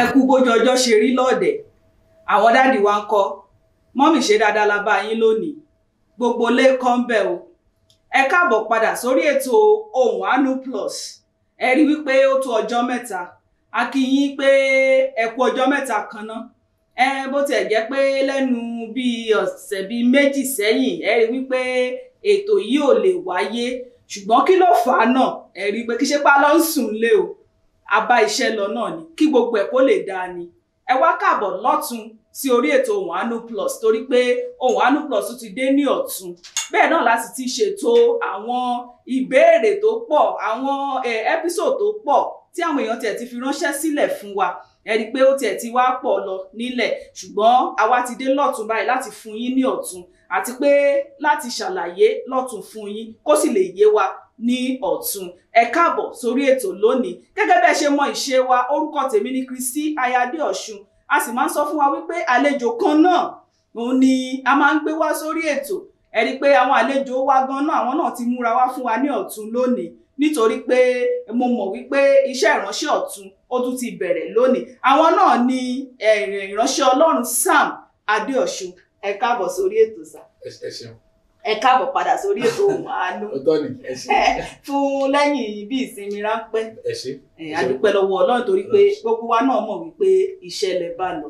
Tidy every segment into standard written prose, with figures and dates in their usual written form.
ẹ kú bójú ọjọ́ ṣe rí lọ́ọ̀dẹ̀ àwọn dáàdì wa ń kọ́ mọ́mì ṣe dáadáa la bá yín lónìí gbogbo lé kan bẹ̀ o ẹ káàbọ̀ padà sórí ètò Ohùn Àánú Plus ẹ rí wípé ó tó ọjọ́ mẹ́ta a kí yín pé ẹ kú ọjọ́ mẹ́ta kan náà bó tiẹ̀ jẹ́ pé lẹ́nu bíi ọ̀sẹ̀ bíi méjì sẹ́yìn ẹ rí wípé ètò yìí ò lè wáyé ṣùgbọ́n kí ló fà á náà ẹ rí pé kí ṣe pa lọ ń sùn lé o a bá iṣẹ́ lọ náà ni kí gbogbo ẹ̀ kó lè dáa ni ẹ wá káàbọ̀ lọ́tún sí orí ètò Ohùn Àánú Plus torí pé Ohùn Àánú Plus ti dé ní ọ̀tún bẹ́ẹ̀ náà láti ti ṣètò àwọn ìbéèrè tó pọ̀ àwọn ẹ́písòdù tó pọ̀ tí àwọn èèyàn tiẹ̀ ti fi ránṣẹ́ sílẹ̀ fún wa ẹ rí i pé ó tiẹ̀ ti wá pọ̀ lọ nílẹ̀ ṣùgbọ́n àwa ti dé lọ́tún báyìí láti fún yín ní ọ̀tún àti pé láti ṣàlàyé lọ́tún fún yín kó sì lè yé wa ní ọ̀tún ẹ káàbọ̀ sórí ètò lónìí gẹ́gẹ́ bẹ́ẹ̀ ṣe mọ ìṣe wa orúkọ tèmi ni Kristi aya Adéọ̀ṣun a sì máa ń sọ fún wa wípé àlejò kan náà òun ni a máa ń gbé wá sórí ètò ẹ rí i pé àwọn àlejò wa gan náà àwọn náà ti múra wá fún wa ní ọ̀tún lónìí nítorí pé mo mọ̀ wípé iṣẹ́ ìránṣẹ́ ọ̀tún ó tún ti bẹ̀rẹ̀ lónìí àwọn náà ni ìránṣẹ́ Ọlọ́run Sam Adéọ̀ṣun ẹ káàbọ̀ sórí ètò sà. Ẹ ṣeun. Ẹ káàbọ̀ padà sórí ètò Ohùn Àánú. Ọ̀tọ̀ ni ẹ ṣe. Fún lẹ́yìn bí ìsinmi ráńpẹ́. Ẹ ṣe. A dúpẹ́ lọ́wọ́ Ọlọ́run torí pé gbogbo wa náà mọ̀ wípé iṣẹ́ lẹ bá lọ.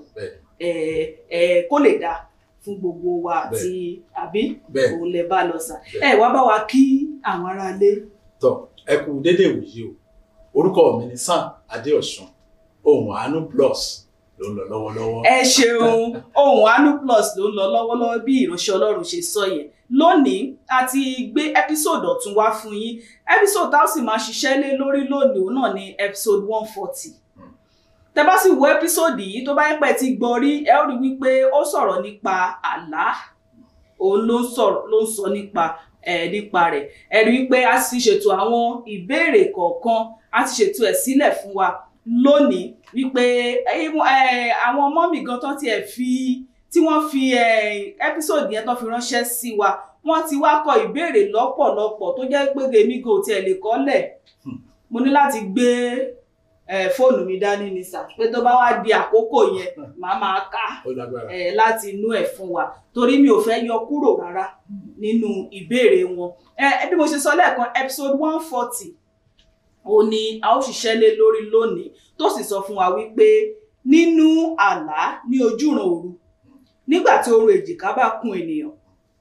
Kó lè dáa fún gbogbo wa àti àbí òun lẹ bá lọ sà. Ẹ wá bá wa kí àwọn aráalé. Tọ́ ẹ kú déédéé wòyí o orúkọ mi ni Sam Adéọ̀ṣun Ohùn Àánú Plus ló ń lọ lọ́wọ́lọ́wọ́. Ẹ ṣeun Ohùn Àánú Plus ló ń lọ lọ́wọ́lọ́wọ́ bí ìránṣẹ́ Ọlọ́run ṣe sọ yẹn lónìí a ti gbé ẹ́písòdù ọ̀tún wá fún yín ẹ́písòdù tá a sì máa ṣiṣẹ́ lé lórí lónìí òun náà ni ẹ́písòdù 140 tẹ́ bá sì wo ẹ́písòdù yìí tó bá yẹ pé ti gbọ́ rí ẹ ó rí wípé ó sọ̀rọ̀ nípa àlá òun ló ń sọ nípa rẹ̀ ẹ rí wípé a sì ṣètò àwọn ìbéèrè kọ̀ọ̀kan a ti ṣètò ẹ̀ sílẹ̀ fún wa lónìí wípé àwọn ọmọ mi gan tán tiẹ̀ tí wọ́n fi ẹ́písòdù yẹn tán fi ránṣẹ́ sí wa wọ́n ti wá kọ ìbéèrè lọ́pọ̀lọpọ̀ tó jẹ́ pé èmi kò tiẹ̀ lè kọ́lẹ̀ mo ní láti gbé fóònù mi dání ni sà pé tó bá wá di àkókò yẹn màá máa kà láti inú ẹ̀ fún wa torí mi ò fẹ́ yọ kúrò rárá nínú ìbéèrè wọn bí mo ṣe sọ lẹ́ẹ̀kan episode 140 ó ní a ó ṣiṣẹ́ lé lórí lónìí tó sì sọ fún wa wípé nínú àlá ní ojúran òru nígbà tí oorun èjìká bá kún ènìyàn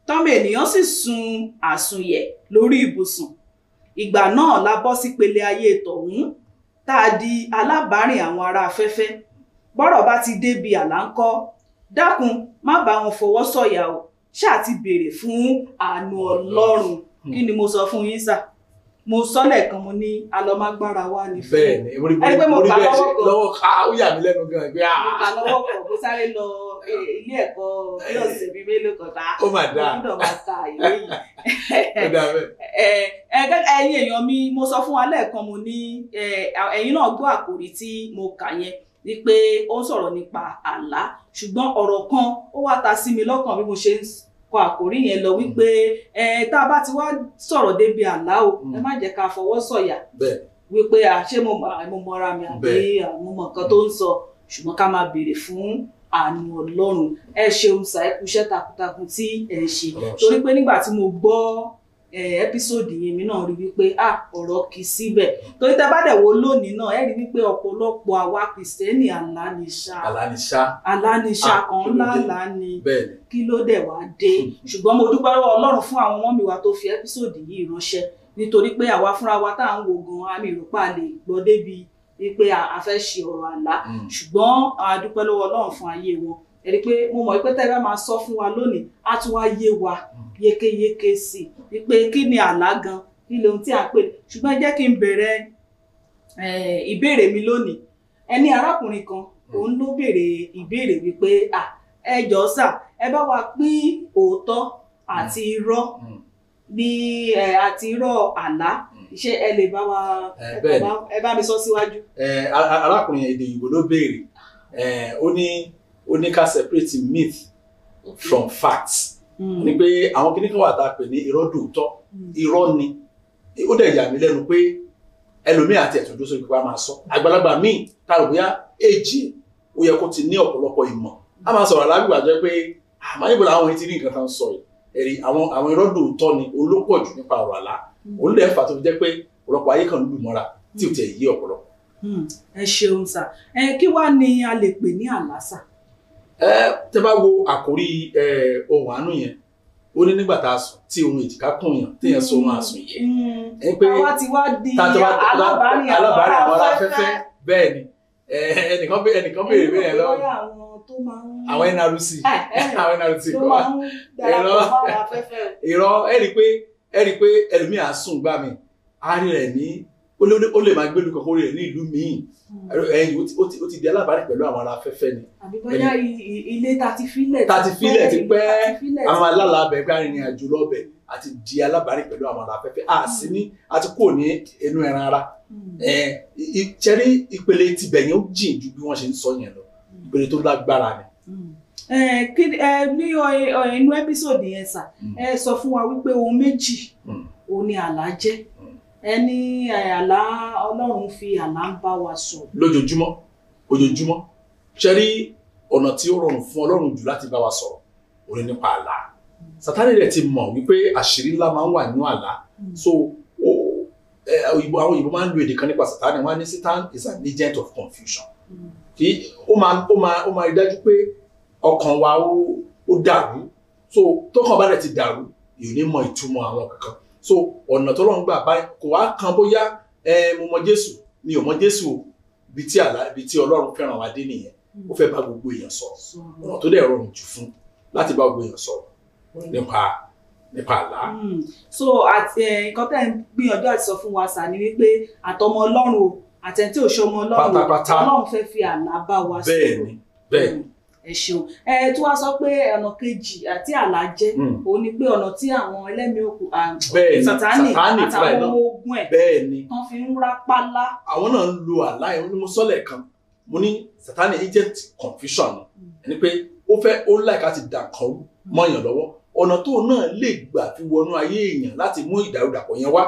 tọ́mọ ènìyàn sì sun àsùnyẹ̀ lórí ibùsùn ìgbà náà la bọ́ sí pele ayé tọ̀hún tá a di alábàárìn àwọn ará afẹ́fẹ́ bọ́rọ̀ bá ti débi àlá ńkọ́ dákun má bá wọn fọwọ́ sọ̀yà o ṣáà ti béèrè fún àánú Ọlọ́run kí ni mo sọ fún yín sà mo sọ lẹ́ẹ̀kan mo ní alọ́mágbára wa ní fún bẹ́ẹ̀ni mo rí lọ́wọ́ ká ó yà mí lẹ́nu gan pé mo kà lọ́wọ́ kan mo sáré lọ ilé ẹ̀kọ́ bí ọ̀sẹ̀ bíi mélòó kan tá ó mà dáa mo gbọ́dọ̀ máa ta ìwé yìí ó dáa bẹ́ẹ̀. ẹ̀yin èèyàn mi mo sọ fún wa lẹ́ẹ̀kan mo ní ẹ̀yin náà gbọ́ àkòrí tí mo kà yẹn wípé ó ń sọ̀rọ̀ nípa àlá ṣùgbọ́n ọ̀rọ̀ kan ó wá ta sí mi lọ́kàn bí mo ṣe ń kọ àkòrí yẹn lọ wípé tá a bá ti wá sọ̀rọ̀ débi àlá o ẹ má jẹ́ ká fọwọ́ sọ̀yà wípé ṣé mo mọra mi àbí àwọn ọmọ nǹkan tó ń sọ ṣùgbọ́n ká máa béèrè fún àánú Ọlọ́run ẹ ṣeun sà ẹ kú iṣẹ́ takuntakun tí ẹ ṣe torí pé nígbà tí mo gbọ́ ẹ́písòdù yẹn mi náà rí wípé ọ̀rọ̀ kì í síbẹ̀ torí tẹ́ bá dẹ̀ wo lónìí náà ẹ rí wípé ọ̀pọ̀lọpọ̀ àwa Kìrìsìtẹ́nì aláníṣà kan ńlá ńlá ni kí ló dẹ̀ wá dé ṣùgbọ́n mo dúpẹ́ lọ́wọ́ Ọlọ́run fún àwọn ọmọ mi wa tó fi ẹ́písòdù yìí ránṣẹ́ nítorí pé àwa fúnra wa tá à ń wo gan àmì ìrọ̀pá lè gbọ́ débi wípé a fẹ́ ṣe ọ̀rọ̀ àlá ṣùgbọ́n a dúpẹ́ lọ́wọ́ Ọlọ́run fún ayé wọn ẹ rí pé mo mọ̀ pé tẹ́ bá máa sọ fún wa lónìí á tún wá yé wa yékéyéké sí i pé kí ni àlá gan kí lóhun tí a pè ṣùgbọ́n jẹ́ kí n bẹ̀rẹ̀ ìbéèrè mi lónìí ẹni arákùnrin kan òun ló béèrè ìbéèrè wípé ẹ jọ̀ọ́ sà ẹ bá wa pín òótọ́ àti irọ́ ní àti irọ́ àlá ṣé ẹ lè bá wa ẹ bá mi sọ síwájú. arákùnrin èdè Ìgbò ló béèrè ó ní ká separate myth from facts ni pé àwọn kìnnì kan wà tá a pè ní irọ́ dòótọ́ irọ́ ni ó dẹ̀ yà mí lẹ́nu pé ẹlòmíì àti ẹ̀tún tó sórí pípa máa sọ àgbàlagbà míì táwọn bóyá èjì ó yẹ kó ti ní ọ̀pọ̀lọpọ̀ ìmọ̀ a máa sọ̀rọ̀ alágbègbè àjọ pé àmáyébò làwọn èyí ti rí nǹkan kan sọ yìí ẹ̀rí àwọn irọ́ lóòótọ́ ni olópọ̀ jù nípa ọ̀rọ̀ àlá òun lè fà tó fi jẹ́ pé ọ̀pọ̀lọpọ̀ ayé kan lù mọ́ra tí ò tẹ̀ yí ọ̀pọ̀lọpọ̀. ẹ ṣeun sà kí wàá ní a lè pè ní àlá sà. tẹ́ bá wo àkórí ohun àánú yẹn ó ní nígbà tá a sùn tí ohun èjìká kùn yàn téèyàn so ohun àsùn yẹ. àwa ti wá di alábàárìn àwọn afẹ́fẹ́. bẹ́ẹ̀ ni ẹnìkan béèrè bẹ́ẹ̀ lọ́wọ́ àwọn NRC àwọn NRC kọ́ ìrọ̀ ẹ rí i pé ẹlòmíì á sùn gbà mí á rí rẹ̀ ní ó lè máa gbélú kankan rẹ̀ ní ìlú míì ẹ̀yìn ó ti di alábàárìn pẹ̀lú àwọn ará afẹ́fẹ́ ni. àbí bóyá ilé ta ti filẹ̀ ti pẹ́ àwọn alálàábẹ̀ gbá rìnrìn àjò lọ́bẹ̀ àti di alábàárìn pẹ̀lú àwọn ará afẹ́fẹ́ àti kò ní inú ẹran ara ìṣẹ́rí ìpele tibẹ̀ yẹn ó jìn ju bí wọ́n ṣe ń sọ yẹn lọ ìpele tó lágbára ni. ní inú ẹ́písòdì yẹn sà ẹ sọ fún wa wípé ohun méjì òun ni àlá jẹ́ ẹni àlá Ọlọ́run fi àlá ń bá wa sọ. ojoojúmọ́ ṣẹ́rí ọ̀nà tí ó rọrùn fún Ọlọ́run jù láti bá wa sọ̀rọ̀ òun ni nípa àlá Sátánì rẹ̀ ti mọ̀ wípé àṣírí ńlá máa ń wà nínú àlá so àwọn òyìnbó máa ń lo èdè kan nípa Sátánì wọ́n á ní Satan is an agent of confusion kí ó máa rí dájú pé ọkàn wa ó dàrú so tọkàn bá rẹ̀ ti dàrú yóò ní mọ ìtumọ̀ àwọn kankan so ọ̀nà tó lọ́n gbà báyìí kò wá kan bóyá mo mọ Jésù mi ò mọ Jésù ibi tí Ọlọ́run fẹ́ràn wa dé nìyẹn ó fẹ́ bá gbogbo èèyàn sọ̀rọ̀ ọ̀nà tó dẹ̀ rọrùn jù fún láti bá gbogbo èèyàn sọ̀rọ̀ nípa àlá. so nǹkan tẹ́ ń gbìyànjú àti sọ fún wa sà ni wípé àtọmọ Ọlọ́run o àtẹ̀ntí òṣọmọ Ọlọ́run Ọlọ́run fẹ́ fi àlá bá wa sọ̀rọ̀. bẹ́ẹ̀ni ẹ ṣeun tí wàá sọ pé ọ̀nà kejì àti àlá jẹ́ òun ni pé ọ̀nà tí àwọn ẹlẹ́mìí òkú Sátánì àtàwọn ọmọ ogun ẹ̀ tán fi ń rápálá. àwọn náà ń lo àlá yẹn ní mo sọ́lẹ̀ kan mo ní Sátánì agent confusion ẹni pé ó láìka ti dà kan mọ́yàn lọ́wọ́ ọ̀nà tó náà lè gbà fi wọnú ayé èèyàn láti mú ìdàrúdàpọ̀ yẹn wá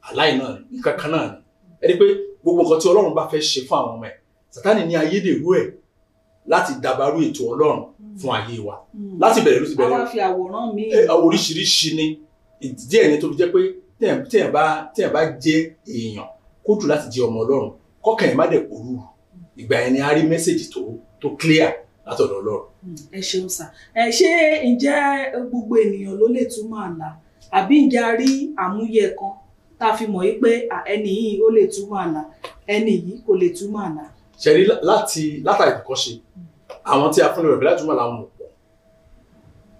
àlá yìí náà ní kankan náà ni ẹni pé gbogbo nǹkan tí Ọlọ́run bá fẹ́ ṣe fún àwọn ọmọ ẹ̀ Sátánì ní ayédèrú ẹ̀ láti dàbàrú ètò Ọlọ́run fún ayé wa láti bẹ̀rẹ̀ ló ti bẹ̀rẹ̀ àwọn fi àwòrán mi oríṣiríṣi ni díẹ̀ ni tó fi jẹ́ pé téèyàn bá jẹ́ èèyàn kó jù láti jẹ́ ọmọ Ọlọ́run kọ́kàn ẹ̀ má dẹ̀ pòrú ìgbà yẹn ni a rí mẹ́sẹ̀jì tó clear látọ̀dọ̀ Ọlọ́run. ẹ ṣeun sà ṣé ǹjẹ́ gbogbo ènìyàn ló lè túmọ̀ àlá àbí ǹjẹ́ a rí àmúyẹ kan tá a fi mọ̀ yí pé ẹni yìí ó lè túmọ̀ àlá ẹni yìí kò lè túmọ̀ àlá. ṣẹ̀rí látàrí ìkọ́ṣe àwọn tí a fún lọ́rọ̀ láti túmọ̀ làwọn pọ̀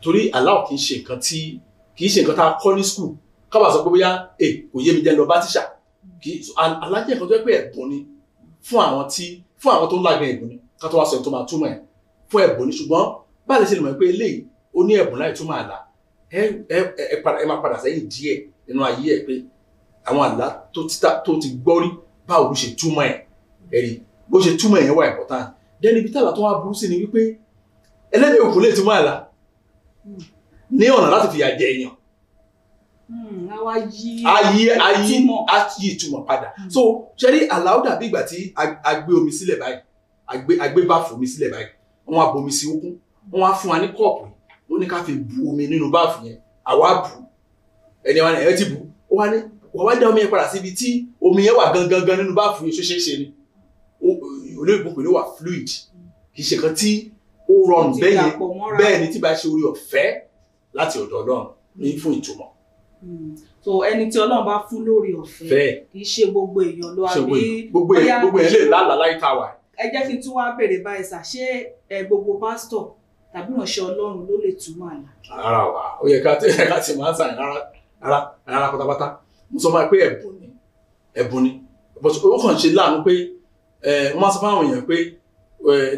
torí àlá kì í ṣe nǹkan tá a kọ́ ní skul kábà sọ pé bóyá kò yé mi jẹ́ lọ bá tíṣà àlá jẹ́ nǹkan tó yẹ pé ẹ̀bùn ni fún àwọn tó ń lágbẹ́ ẹ̀bùn ni ká tó wá sọ tó máa túmọ̀ ẹ̀ fún ẹ̀bùn ni ṣùgbọ́n bá lè ṣe lè mọ̀ pé eléyìí ó ní ẹ̀bùn láì túmọ̀ àlá ẹ máa padà sẹ́yìn díẹ̀ nínú ayé ẹ̀ pé àwọn àlá tó ti gbọ́ rí báwo ló ṣe túmọ̀ ẹ̀ ẹ̀rí bó ṣe túmọ̀ ẹ̀yẹn wà important then ibi tààlà tó wá burú sí ni wípé ẹlẹ́mìí òkú lè túmọ̀ àlá ní ọ̀nà láti fìyà jẹ èèyàn ayé ìtumọ̀ padà so ṣe rí àlá ó dàbí ìgbà tí a gbé omi sílẹ̀ báyìí a gbé báàfù omi sílẹ̀ báyìí wọ́n á bomi sí okùn wọ́n á fún wa ní kọ́ọ̀pù ó ní ká fi bu omi nínú báàfù yẹn àwa bù ẹni wa ni ẹ ti bù ó wá ní wọ́n wá dá omi yẹn padà síbi tí omi yẹn wà gangan nínú báàfù yẹn ṣeéṣe ni olóyìnbó pè ló wà fluid kì í ṣe kan tí ó rọrùn bẹ́ẹ̀ ni tí bá ṣe orí ọ̀fẹ́ láti ọ̀dọ̀ Ọlọ́run ní fún ìtumọ̀. so ẹni tí Ọlọ́run bá fún lórí ọ̀fẹ́ kì í ṣe gbogbo èèyàn ló àbí gbogbo èèyàn lè lálàá láì tá a wà. ẹ jẹ́ kí n tún wá béèrè báyìí sà ṣé gbogbo pásítọ̀ tàbí ìránṣẹ́ Ọlọ́run ló lè túmọ̀ àlá. ara wa ó yẹ ká ti máa ń sàn rárá pátápátá mo sọ máa pé ẹ̀bùn ni but ó kàn ṣe láàánú pé wọ́n máa sọ fún àwọn èèyàn pé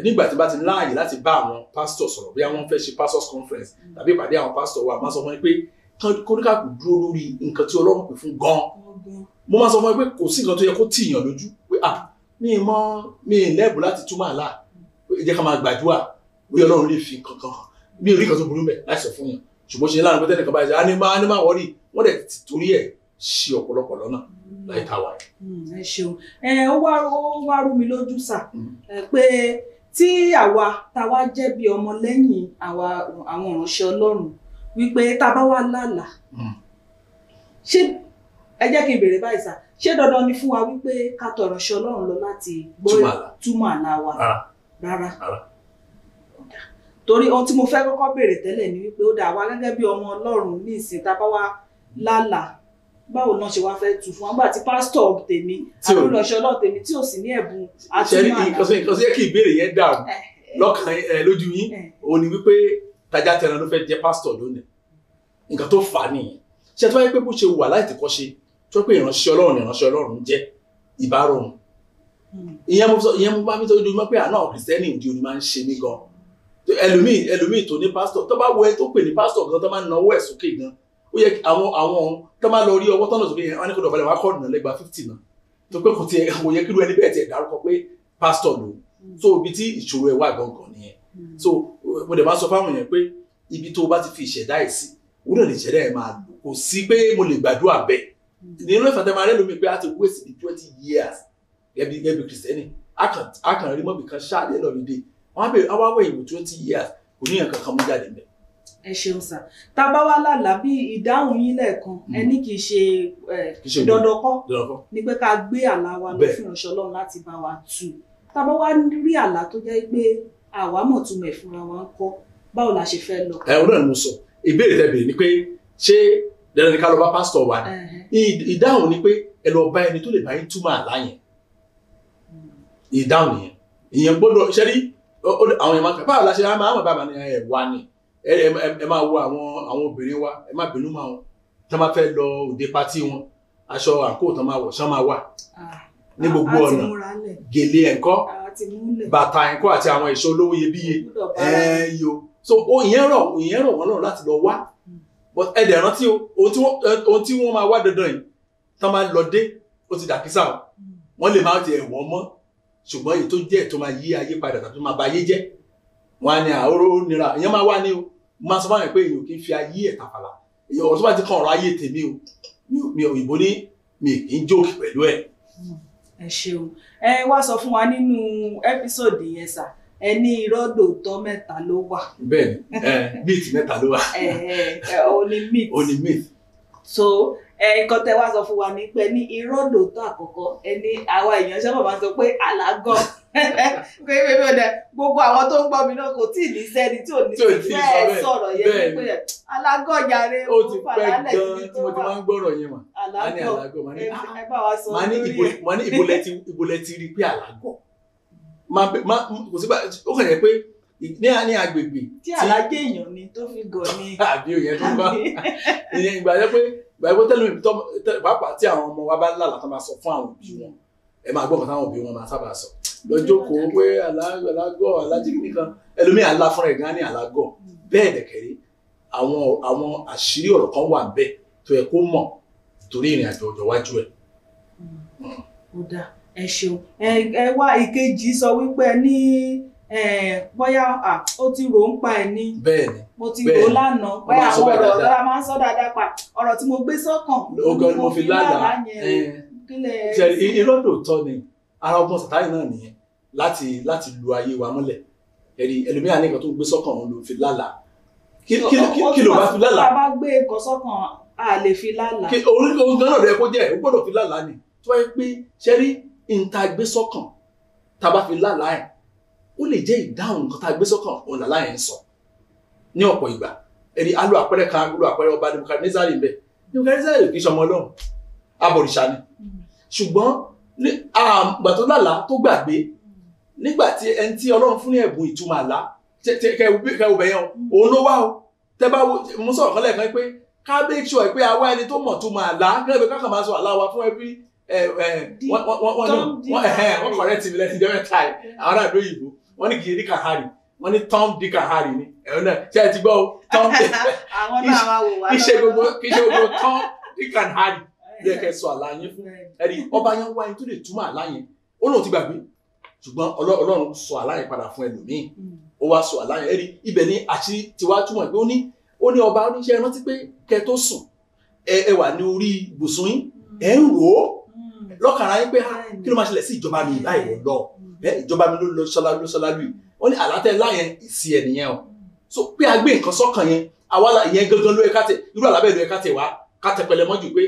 nígbà tí bá ti láàyè láti bá àwọn pásítọ̀ sọ̀rọ̀ bí wọ́n fẹ́ ṣe pastors conference tàbí ìpàdé àwọn pásítọ̀ wa máa sọ fún wọn pé kóníkàkù dúró lórí nǹkan tí Ọlọ́run pè fún gan-an mo máa sọ fún wọn pé kò sí nǹkan tó yẹ kó tìyàn lójú pé mi ì lẹ́bùn láti túmọ̀ àlá jẹ́ ká máa gbàdúrà bóyá Ọlọ́run lè fi kankan hàn mi ò rí nǹkan tó burú mẹ́ láì sọ fún yàn ṣùgbọ́n ṣe láàrín pé tẹ́nìkan báyìí ṣe á ní má wọ́rí wọ́n dẹ̀ torí ẹ̀ ṣe ọ̀pọ̀lọpọ̀ lọ́nà láì ká wà. ẹ ṣeun ó wá rú mi lójú sà pé tí àwa táwa jẹ́ bí ọmọ lẹ́yìn àwọn ìránṣẹ́ Ọlọ́run wípé tá a bá wà lálàá ṣé ẹ jẹ́ kí n béèrè báyìí sà ṣé dandan ni fún wa wípé ká tọ̀ ìránṣẹ́ Ọlọ́run lọ láti gbọ́ túmọ̀ àlá wa rárá torí ohun tí mo fẹ́ kọ́kọ́ béèrè tẹ́lẹ̀ ni wípé ó dà wá gẹ́gẹ́ bí ọmọ Ọlọ́run ní ìsìn tá a bá wà lálàá báwo náà ṣe wá fẹ́ tù fún àgbà tí pásítọ̀ tèmi àbúròṣọ́ Ọlọ́run tèmi tí ò sí ní ẹ̀bùn àtúmọ̀ àlá. nǹkan sí kí ìbéèrè yẹn dàrú lọ́kàn lójú yín òun ni wípé tajà tẹran ló fẹ́ jẹ́ pásítọ̀ lónìí nǹkan tó fà á nìyẹn ṣe tó wáyé pé bó ṣe wà láì tẹ̀kọ́ ṣe tó pé ìránṣẹ́ Ọlọ́run jẹ́ ìbárọ̀rùn ìyẹn mo bá mi tó dojúmọ́ pé àná kìrìsìtẹ́nì ìdí òní máa ń ṣe mí gan ẹlòmíì tó ní pásítọ̀ tó bá wọ ẹ tó pè ní pásítọ̀ gan tó máa ń nawọ́ ẹ̀ sókè gan ó yẹ àwọn tó máa lọ rí ọwọ́ tọ́nà sókè yẹn wọn ní kó dọ̀bálẹ̀ wá kọ́ọ̀dù náà lẹ́gbàá 50 náà tó pé kò tiẹ̀ kò yẹ kí irú ẹni bẹ́ẹ̀ tiẹ̀ dárúkọ pé pásítọ̀ lò so ibi tí ìṣòro ẹ̀ wà gangan nìyẹn so mo dẹ̀ máa sọ fáwọn yẹn pé ibi tó bá ti fi ìṣẹ̀dá ẹ̀ sí òun náà lè ṣẹ̀dá ẹ̀ máa lò kò sí pé mo lè gbàdúrà bẹ́ẹ̀ nínú ìfàtẹ́ máa rẹ́ lómi pé a ti wéṣì bí 20 years gẹ́bí kìrìsìtẹ́nì a kàn rí mọ́bì kan ṣáàdé lọ́rìndé wọ́n á bẹ̀rẹ̀ àwọn àwọ̀ ìwò 20 years kò ní nǹkan kan mú jáde mẹ́. ẹ ṣeun sà tá a bá wá lálàá bí ìdáhùn yín lẹ́ẹ̀kan ẹni kì í ṣe dandan kọ́ ni pé ká gbé àlá wa lọ fún ìránṣẹ́ Ọlọ́run láti bá wa tú tá a bá wá rí àlá tó jẹ́ pé àwa mọ̀ túmọ̀ ẹ̀ fúnra wa ń kọ́ báwo la ṣe fẹ́ lọ. ẹ ọ̀rọ̀ ni mo sọ ìbéèrè tẹ́ béèrè ni pé ṣé dandan ni ká lọ bá pásítọ̀ wa ni ìdáhùn ni pé ẹ lọ bá ẹni tó lè bá yín túmọ̀ àlá yẹn ìdáhùn nìyẹn ìyẹn gbọ́dọ̀ ṣe rí àwọn èèyàn máa kà báwo la ṣe máa mọ̀ báwa ni ẹ wá ni ẹ máa wo àwọn obìnrin wa ẹ má bínú máa wọn tó máa fẹ́ lọ òde pátí wọn aṣọ àǹkó tó máa wọ̀ ṣán máa wà ní gbogbo ọ̀nà gèlè ẹ̀ńkọ́ bàtà ẹ̀ńkọ́ àti àwọn ẹ̀ṣọ́ olówó iyebíye ẹ̀yọ so ìyẹn rọ̀ wọ́n náà láti lọ wá but ẹ dẹ̀ rántí ohun tí wọ́n máa wá dandan yìí tó máa lọ dé ó ti dàkísà wọ́n lè máa ti ẹ̀wọ̀n mọ́ ṣùgbọ́n èyí tó jẹ́ tó máa yí ayé padà tàbí máa ba ayé jẹ́ wọn á ní àóró nira ìyẹn máa wá ní o máa sọ fáwọn pé èèyàn kì í fi ayé ẹ̀ tàfàlà èèyàn ọ̀rọ̀ tó bá ti kàn ọ̀rọ̀ ayé tèmi o mi òyìnbó ní mi kì í jókè pẹ̀lú ẹ̀. ẹ ṣeun ẹ wá sọ fún wa nínú ẹ́písòdì yẹn sà ẹ ní irọ́ dòótọ́ mẹ́ta ló wà. bẹ́ẹ̀ni myth mẹ́ta ló wà. ó ní myth. so nǹkan tẹ́ wá sọ fún wa ní pé ní irọ́ dòótọ́ àkọ́kọ́ ẹni àwa èèyàn sábà máa ń sọ pé àlágọ̀ pé bébí ọdẹ gbogbo àwọn tó ń gbọ́ mi náà kò tí ì ní sẹ́ni tí ò ní fẹ́ sọ̀rọ̀ yẹn pé àlágọ̀ jàre ó ti pẹ́ gan-an tí mo ti máa ń gbọ́rọ̀ yẹn mà á ní àlágọ̀ máa ní ìbòlẹ̀ ti rí pé àlágọ̀ kò sí ó kàn yẹ pé ní agbègbè tí alájẹ èèyàn ni tó fi gọ̀ ni àbí òyìn tó bá ìyẹn ìgbà yẹ pé tẹ́lẹ̀ mi pàápàá tí àwọn ọmọ wa bá lálàá tó máa sọ fún àwọn òbí wọn ẹ máa gbọ́ nǹkan táwọn òbí wọn máa sábà sọ lọ́jọ́ kò pé alágọ̀ alájíkì kan ẹlòmíì àlá fúnra ẹ̀ gan ní alágọ̀ bẹ́ẹ̀ dẹ̀kẹ̀rẹ́ àwọn àṣírí ọ̀rọ̀ kan wà bẹ́ẹ̀ tó yẹ kó mọ̀ torí ìrìn àjò ọjọ́ iwájú ẹ̀. ó dáa ẹ ṣeun ẹ wá ìkejì sọ wípé ní bóyá ó ti rò ń pa ẹ ní bẹ́ẹ̀ni mo ti rò lánàá pé àwọn ọ̀rọ̀ ọ̀dọ́ra máa ń sọ dáadáa pa ọ̀rọ̀ tí mo gbé sọ́kàn ogan ni mo fi lálàá irọ́ lóòótọ́ ni ara ọgbọ́n sàtáì náà nìyẹn láti lu ayé wa mọ́lẹ̀ ẹlòmíràn ní nǹkan tó gbé sọ́kàn òun ló fi lálàá kí ló bá fi lálàá. tá a bá gbé nǹkan sọ́kàn a lè fi lálàá. òun gan náà rẹ kó jẹ́ ó gbọ́dọ̀ fi lálàá ni tó wáyé pé ṣẹ́rí ìta gbé sọ́kàn tá a bá fi lálàá ẹ̀ ó lè jẹ́ ìdáhùn nǹkan tá a gbé sọ́kàn òun làlá yẹn ń sọ ní ọ̀pọ̀ ìgbà alo àpẹẹrẹ kan alo àpẹẹrẹ ọba Nebukadnezari ń bẹ Nebukadnezari kì í ṣọmọ Ọlọ́run abọ̀rìṣà ni ṣùgbọ́n àgbà tó lálàá tó gbàgbé nígbà tí ẹni tí Ọlọ́run fún ní ẹ̀bùn ìtumọ̀ àlá kẹwù bẹ̀yẹn òun ló wá o tẹ bá mú sọ̀rọ̀ kan lẹ́ẹ̀kan pé ká make sure pé àwa ẹni tó mọ̀ tó máa àlá kẹ́lẹ́ kákan máa sọ àlá wa fún ẹbí wọ́n correct mi lẹ́nu ìjọba táì àwọn àdó òyìnbó wọ́n ní kì í rí kàhárì wọ́n ní Tom Dick and Harry ni ẹ̀rọ náà ṣe é ti gbọ́ o Tom Dick kì í ṣe gbogbo Tom Dick and Harry yẹ kẹ́ sọ àlá yẹn fún ẹ̀rí ọba yẹn wá yẹn tó lè túmọ̀ àlá yẹn ó lóun ti gbàgbé ṣùgbọ́n Ọlọ́run sọ àlá yẹn padà fún ẹlòmíì ó wá sọ àlá yẹn ẹ̀rí ibẹ̀ ní àṣírí tiwa túmọ̀ pé ó ní ọba oníṣẹ́ rántí pé kẹ́ tó sùn ẹ wà ní orí ibùsùn yín ẹ ń rò ó lọ́kàrá yín pé kí ló máa ṣẹlẹ̀ sí ìjọba mi báyìí wọ̀ lọ ìjọba mi ló sọlá lù yìí wọ́n ní àlátẹ́ láyẹn ìsì ẹ̀ nìyẹn o so pé a gbé nǹkan sọ́kàn yẹn àwa ìyẹn gangan ló yẹ ká tẹ irú àlábẹ́ ló yẹ ká tẹ wá ká tẹ pẹlẹ mọ́jú pé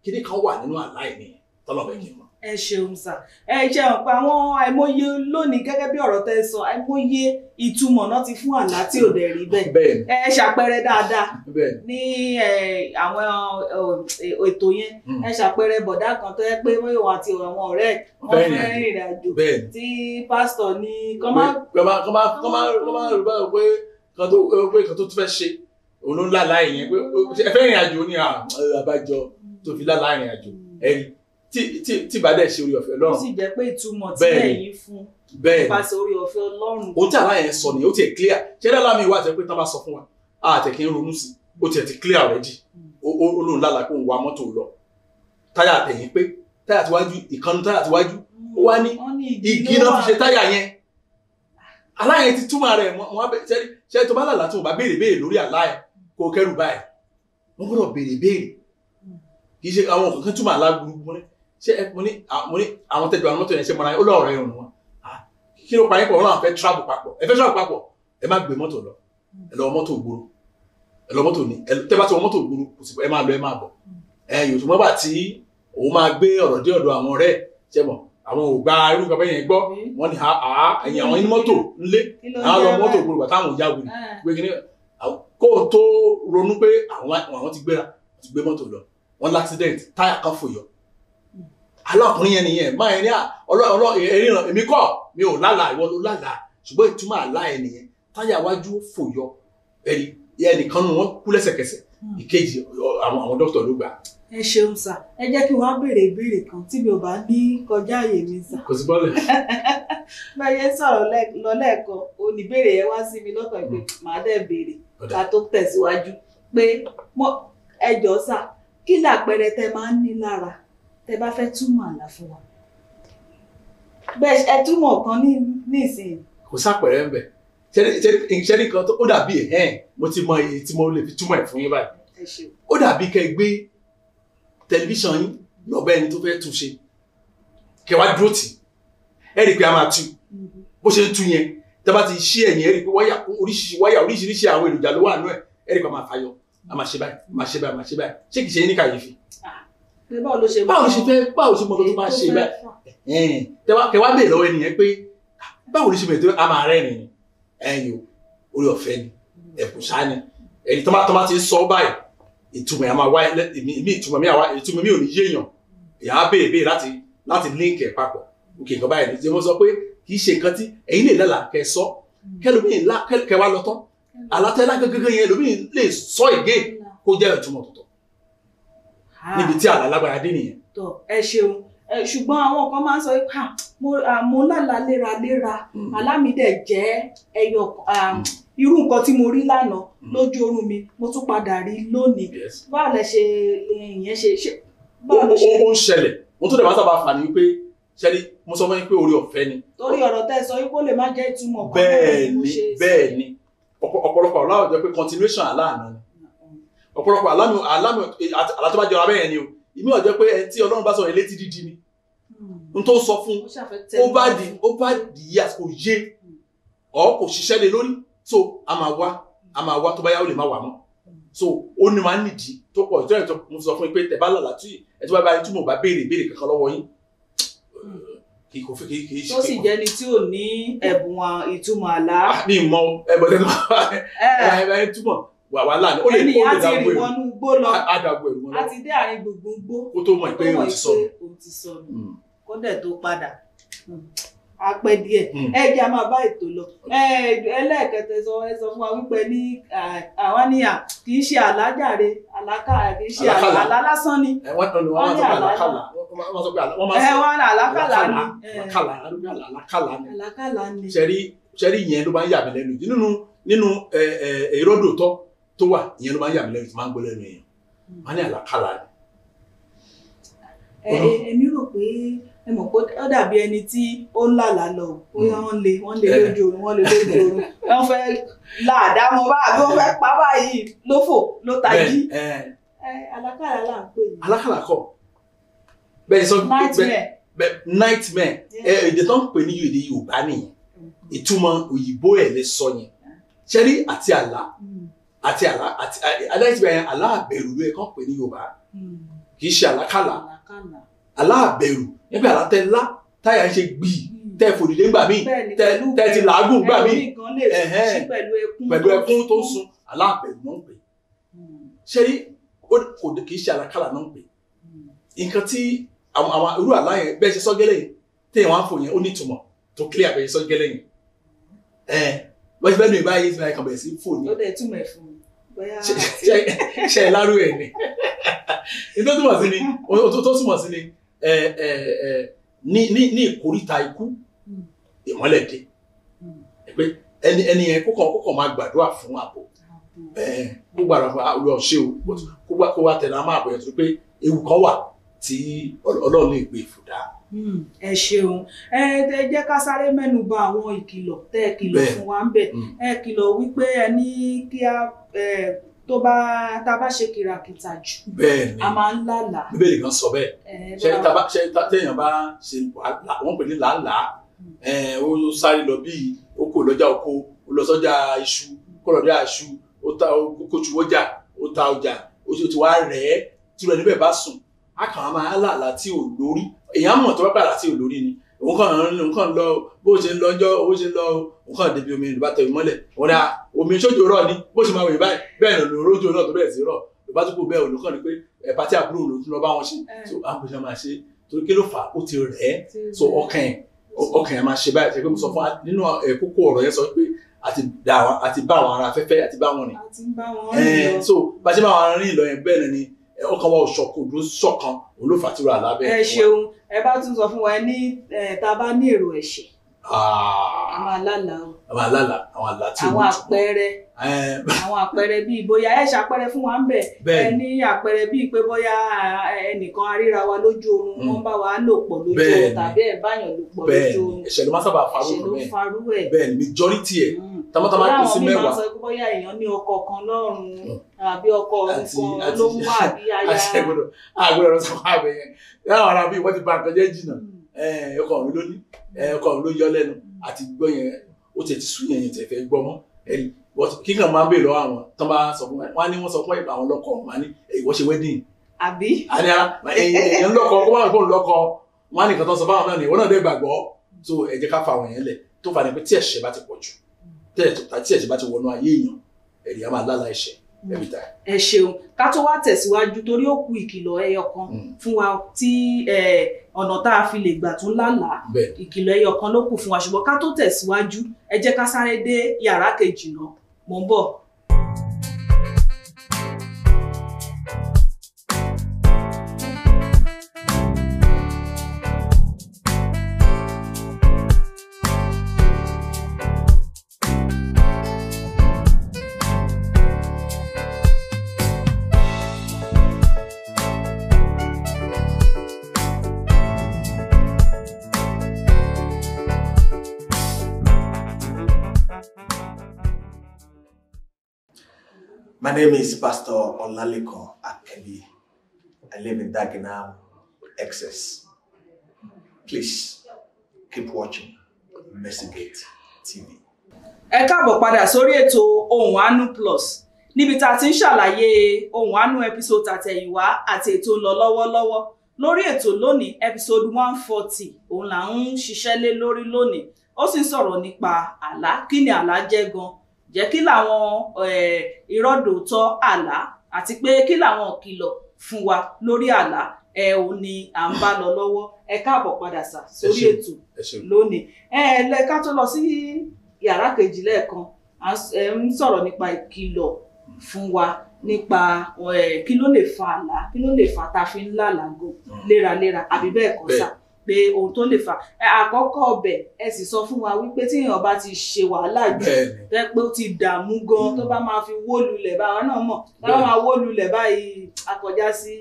kíní kan wà nínú àlá ẹ̀ nìyẹn tọ́lọ̀ bẹ́ẹ̀ kí n mọ̀. ẹ ṣeun sà ẹ jẹ́ ọ̀pọ̀ àwọn àìmọye lónìí gẹ́gẹ́ bí ọ̀rọ̀ tẹ́ sọ àìmọye ìtumọ̀ náà ti fún àlá tí ò dẹ̀ rí bẹ́ẹ̀ ẹ ṣàpẹẹrẹ dáadáa ní àwọn ètò yẹn ẹ ṣàpẹẹrẹ bọ̀dá kan tó yẹ pé wọ́n wà àti àwọn ọ̀rẹ́ wọn fẹ́ rìnrìn àjò tí pásítọ̀ ní kọ́ máa rò báyìí pé kan tó fẹ́ ṣe òun ló ń lálàá ìyẹn pé ẹ fẹ́ rìn àjò ní àbájọ tó fi lálàá ìrìn àjò ẹ̀rí tí bá dẹ̀ ṣe orí ọ̀fẹ́ Ọlọ́run. ó sì jẹ́ pé ìtumọ̀ tí ẹ̀yin fún nípasẹ̀ orí ọ̀fẹ́ Ọlọ́run. ohun tí àlàyé sọ nìyẹn ó tiẹ̀ clear ṣé dáadáa mi wà tẹ́ pé tán bá sọ fún wa àtẹ̀kí ń ronú sí ó tiẹ̀ ti clear already ó lóun lálàá pé òun wa mọ́tò lọ táyà àtẹ̀yìn pé táyà tíwájú ìkànnì táyà tíwájú ó wá ní igi náà fi ṣe táyà yẹn àlàyé ti túmọ̀ rẹ̀ ṣe tó bá lálàá tó bá béèrè lórí àlàyé kó kẹ́rù báyìí wọ́n gbọ́dọ̀ béèrè kì í ṣe àwọn kankan túmọ̀ àlá gbogbo rẹ̀ ṣé mo ní àwọn tẹ́jọ́ àwọn mọ́tò yẹn ṣe mọ́ra ó lọ́ọ̀rọ̀ ẹ̀rùn wọn kí ló pa yín pọ̀ wọn náà fẹ́ travel papọ̀ ẹ fẹ́ travel papọ̀ ẹ má gbé mọ́tò lọ ẹ lọ mọ́tò gbòòrò ẹ lọ mọ́tò ní tẹ́ bá ti wọ mọ́tò gbòòrò kò sí ẹ máa lọ ẹ máa bọ̀ yòó tó mọ́ bà tí òun máa gbé ọ̀rọ̀ dé ọ̀dọ̀ àwọn ọ̀rẹ́ ṣẹ́ mọ̀ àwọn ò gba irú nǹkan bẹ́yẹn gbọ́ wọ́n ní ẹ̀yìn àwọn ní mọ́tò ńlé àwọn lọ mọ́tò gbòòrò bàtà àwọn ìyá wòlé pé kí ni kó o tó ronú pé àwọn ti gbéra ti gbé mọ́tò lọ wọ́n l'accident táyà kan fò yọ alákùnrin yẹn nìyẹn máa yẹn ní ẹ̀ríran èmi kọ́ mi ò lálàá ìwọ ló lálàá ṣùgbọ́n ìtumọ̀ àlá ẹ̀ nìyẹn táyà wájú fò yọ ẹnìkan nù wọ́n kú lẹ́sẹ̀kẹsẹ̀ ìkejì àwọn dókítà ló gbà. ẹ ṣeun sà ẹ jẹ́ kí wọ́n á béèrè ìbéèrè kan tí mi ò bá ní kọjá àyè mi sà. kò sí bọ́ọ̀lù. bẹ́ẹ̀ sọ̀rọ̀ lọ lẹ́ẹ̀kan oníbèrè yẹn wá sí mi lọ́kàn pé màá dẹ̀ béèrè ká tó tẹ̀síwájú pé ẹ jọ̀ọ́ sà kí làpẹẹrẹ tẹ máa ń ní lára tẹ bá fẹ́ túmọ̀ àlá fún wa bẹ́ẹ̀ ẹ túmọ̀ kan ní ìsìn. kò sápẹ̀rẹ̀ ń bẹ̀ ṣẹ́rí kan tó ó dàbí mo ti mọ èyí tí mo lè fi túmọ̀ ẹ̀ fún yín báyìí ó dàbí kẹ́ gbé tẹlifíṣàn yín lọ́bẹ̀ ẹni tó fẹ́ tún ṣe kẹ́ wá dúró tì ẹ rí i pé a máa tú bó ṣe ń tú yẹn tẹ́ bá ti ṣí ẹ̀yìn ẹ rí i pé oríṣiríṣi àwọn èròjà ló wà nínú ẹ rí i pé a máa fàyọ a máa ṣe báyìí máa ṣe báyìí máa ṣe báyìí ṣé kìí ṣe ní kàyéfì. báwo ló ṣe mọ tó máa ṣe báyìí kẹ wá bèèrè lọ́wọ́ ẹnìyẹn pé báwo ló ṣe mọ̀ tó a máa rẹ́rìn ni ẹ̀yìn orí ọ̀fẹ́ ni ẹ̀kún ṣáá ni ẹni tó máa ti sọ báyìí ìtumọ̀ yẹn máa wá ìtumọ̀ mi ò ní yéèyàn èèyàn á béèrè láti link ẹ̀ papọ̀ òkè nǹkan báyìí ní tí wọ́n sọ pé kì í ṣe nǹkan tí ẹ̀yin lè lálàá kẹ sọ kẹlòmíì kẹ wá lọ tán alátẹ́lá gẹ́gẹ́ yẹn lómi lè sọ ìgé kó jẹ́ ìtumọ̀ tọ̀tọ̀ níbi tí àlá lágbára dé nìyẹn. ẹ ṣeun ṣùgbọ́n àwọn kan máa ń sọ pé mo lálàá léraléra àlá mi dẹ̀ jẹ́ ẹyọ irú nǹkan tí mo rí lánàá lójú oorun mi mo tún padà rí lónìí báwo lẹ ṣe ìyẹn ṣe báwo ló ṣe. ó ń ṣẹlẹ̀ mo tún dẹ̀ máa sábà fà ní pé ṣẹlẹ̀ mo sọ fún yín pé orí ọ̀fẹ́ ni. torí ọ̀rọ̀ tẹ́ sọ yín kó lè má jẹ́ ìtumọ̀ kan bẹ́ẹ̀ ni ọ̀pọ̀lọpọ̀ aláwọ̀ jẹ́ pé continuation aláàánú ni ọ̀pọ̀lọpọ̀ alátọ́bájọ́ abẹ́yẹn ni o ìmí ọ̀jẹ́ pé ẹni tí Ọlọ́run bá sọ ilé ti dídí ni n tó sọ fún over the years kò yé ọ kò ṣiṣẹ́ lé lórí so a máa wá tó bá yá ó lè má wà mọ́ so ó ní máa ń nìdí tó pọ̀ ìjọ ìjọ mo sọ fún yín pé tẹ̀ bá lọ́la tí ẹ̀ tó bá báyìí túmọ̀ bá béèrè kankan lọ́wọ́ yín kì í ṣe. tó sì jẹ́ni tí ò ní ẹ̀bùn ìtumọ̀ àlá. ní ìmọ̀ ẹ̀bùn tẹ́tọ́ ẹ̀ túmọ̀ wàhálà ni ó lè dàgbò ẹ̀rù wọn lọ. a ti dé àárín gbogbo gbó. kó tó mọ̀ pé òun ti sọnù kó dẹ̀ tó padà apẹ́ díẹ̀ ẹ jẹ́ a máa bá ètò lọ. ẹlẹ́ẹ̀kẹtẹ sọ fún wa wípé ní àwa níyà kì í ṣe àlájàre àlákàlà kì í ṣe àlá lásán ni. wọ́n ní àlákàlà wọ́n ní àlákàlà ni. àlákàlà ni. ṣẹ́rí ìyẹn ló máa ń yà mí lẹ́nu nínú èròdòtọ́ tó wà ìyẹn ló máa ń yà mí lẹ́nu tí máa ń gbọ́ lẹ́nu èèyàn wọ́n ní àlákàlà ni. èmi rò pé ẹ mọ̀ pé ó dàbí ẹni tí ó ń lálàá lọ bóyá wọ́n lè lójú oorun wọ́n fẹ́ láàdá wọn bá àbí wọ́n fẹ́ pa báyìí lófò ló tají àlákàlà là ń pè ní. àlákàlà kọ́ bẹ́ẹ̀ sọ nightmare èdè tó ń pè ní èdè Yorùbá nìyẹn ìtumọ̀ òyìnbó ẹ̀ lè sọ yẹn ṣẹ́rí àti àlá aláìsíbẹ̀ àlá àbẹ̀rù ló yẹ kán pè ní Yorùbá kì í ṣe àlákàlà àlá àbẹ̀rù nígbà àlá tẹ lá táyà ń ṣe gbìí tẹ fòdìdé ńgbà míì tẹ ti làágùn ńgbà míì pẹ̀lú ẹkún tó ń sun àlá àbẹ̀rù náà ń pè ṣẹ́rí kì í ṣe àlákàlà náà ń pè nǹkan tí àwọn irú àlá yẹn bẹ́ẹ̀ ṣe sọ́gẹ́lẹ̀ yẹn téèyàn wá ń fò yẹn ó ní ìtumọ̀ tó clear bẹ́ẹ̀ ṣe sọ́gẹ́lẹ̀ yẹn wọ́n ti fẹ́ nu ìbáyé ìgbà kan bẹ̀rẹ̀ sí fò ní. ó dẹ̀ túmọ̀ ẹ̀ fún mi bóyá ṣe ẹ lárú ẹ̀ ni tó túmọ̀ sí ni tó túmọ̀ sí ni ní ìkóríta ikú ìmọ́lẹ̀ dé pé ẹni yẹn kókò máa gbàdúrà fún ààbò gbogbo àrà fún olùọ̀ṣẹ́ o kó wá tẹ̀lé àmọ́ àbọ̀yẹ̀ tó pé ewu kan wà tí Ọlọ́run lè gbé fúdà. Ẹ ṣeun ẹ jẹ́ ká sáré mẹ́nu bà àwọn ìkìlọ̀ tẹ́ ẹ kìlọ̀ fún wa ń bẹ̀ ẹ kìlọ̀ wípé ẹ ní kí a tá a bá ṣe kìràkìtà jù a máa ń lálàá. Bíbélì kan sọ bẹ́ẹ̀ ṣe téèyàn bá ṣe wọ́n pè ní làálàá ó sáré lọ bíi ó kò lọ́jà oko ó lọ sọ́jà iṣu kó lọ́jà iṣu ó ta kókòtù ọjà ó ta ọjà ó ti wá rẹ̀ ẹ́ tí rẹ̀ níbẹ̀ bá sùn á kàn án máa lálàá tí ò lórí èèyàn mọ̀ tó bá pàdà tí ò lórí ni òun kàn lọ bó ṣe ń lọ́jọ́ owó ṣe ń lọ òun kàn débi omi ìlú bá tẹ ìmọ́lẹ̀ òun ni omi sójò rọ̀ ni bó ṣe máa wẹ̀ báyìí bẹ́ẹ̀ ni òrójò náà tó bẹ̀rẹ̀ sí rọ̀ ló bá tún kó bẹ́ẹ̀ olùkọ́ ni pé ẹ̀pá tí àbúrò ló tún lọ bá wọn ṣe so àwọn kò ṣe máa ṣe torí kí ló fà á ó ti rẹ̀ ẹ́ so ọkàn ẹ̀ máa ṣe báyìí ṣe pé mo sọ fún wa nínú kókó ọ̀rọ̀ yẹn sọ pé àti bá àwọn ará afẹ́fẹ́ àti bá wọn rìn so bá ṣe bá wọn rìn lọ yẹn bẹ́ẹ̀ ni ọkàn wa ò ṣọ̀kan òdó ṣọ̀kan òun ló fàtúrò àlábẹ́. Ẹ ṣeun ẹ bá tún sọ fún wa ní tá a bá ní èrò ẹ̀ṣẹ̀ àwọn alálàá àwọn àlá tí àwọn àpẹẹrẹ bíi bóyá ẹ ṣàpẹẹrẹ fún wa ń bẹ ẹ ní àpẹẹrẹ bíi pé bóyá ẹnìkan aríra wa lójú oorun wọn bá wa lò pọ̀ lójú oorun tàbí ẹ báyàn lò pọ̀ lójú oorun ẹ̀ṣẹ̀ ló máa sábà farú ẹ̀ bẹ́ẹ̀ ni majority ẹ̀ tamatama kò sí mẹ́wàá. láwọn mi máa sọ pé bóyá èèyàn ní ọkọ kan lọ́rùn àbí ọkọ kan ló ń wá àbí aya. àgbẹ̀rẹ̀ rẹ̀ sọ fún àbẹ̀ yẹn láwọn ará bíi wọ́n ti ba nǹkan jẹ́ jìnnà ọkọ mi ló ní ọkọ mi ló yọ lẹ́nu àti gbọ́ yẹn ó ti sún yẹn tẹ̀ fẹ́ gbọ́ mọ́ kíkàn máa ń bèèrè lọ́wọ́ àwọn tán bá sọ fún wọn ní wọ́n sọ fún àwọn lọ́kọ wọn ní ìwọ ṣe wedding. àbí. èèyàn lọ́kọ kó máa ń fóun lọ́kọ wọn á ní nǹkan tó sọ fáwọn náà ní ìwọ náà dé gbàgbọ́ so ẹ jẹ́ ká fa àwọn yẹn lẹ̀ tó fà ní pé tí ẹ̀ṣẹ̀ bá ti pọ̀ jù tí ẹ̀ṣẹ̀ bá ti wọnú ayé èèyàn ẹ̀rí á máa lálàá ẹ̀ṣẹ̀ every time. Ẹ ṣeun ká tó wá tẹ̀síwájú torí ó kù ìkìlọ̀ ẹyọ kan fún wa tí ọ̀nà tá a fi lè gbà tún lálàá ìkìlọ̀ ẹyọ kan ló kù fún wa ṣùgbọ́n ká tó tẹ̀síwájú ẹ jẹ́ ká sáré dé yàrá kejì náà mò ń bọ̀. My name is Pastor Olaliko Akebi. I live in Dagenham, Essex. Please keep watching Mercygate TV. Ẹ káàbọ̀ padà sórí ètò Ohùn Àánú Plus níbi tá a ti ń ṣàlàyé Ohùn Àánú episode àtẹ̀yìnwá àti ètò lọ lọ́wọ́lọ́wọ́ lórí ètò lónìí episode 140 òun là ń ṣiṣẹ́ lé lórí lónìí ó sì ń sọ̀rọ̀ nípa àlá kí ni àlá jẹ́ gan jẹ́ kí làwọn ìrọ́dòótọ́ àlá àti pé kí làwọn ìkìlọ̀ fún wa lórí àlá òun ni à ń bá lọ lọ́wọ́ ẹ káàbọ̀ padà sórí ètò lónìí ká tó lọ sí yàrá kejì lẹ́ẹ̀kan ń sọ̀rọ̀ nípa ìkìlọ̀ fún wa nípa kí ló lè fa àlá kí ló lè fa tá a fi ń lálàgò léraléra àbí bẹ́ẹ̀ kọ́ sà pé ohun tó lè fa àkọ́kọ́ ọbẹ̀ ẹ sì sọ fún wa wípé tí èèyàn bá ti ṣe wàhálà jù tẹ́ pé ó ti dààmú gan tó bá máa fi wó lulẹ̀ báwa náà mọ̀ tó bá máa wó lulẹ̀ báyìí akọjá sí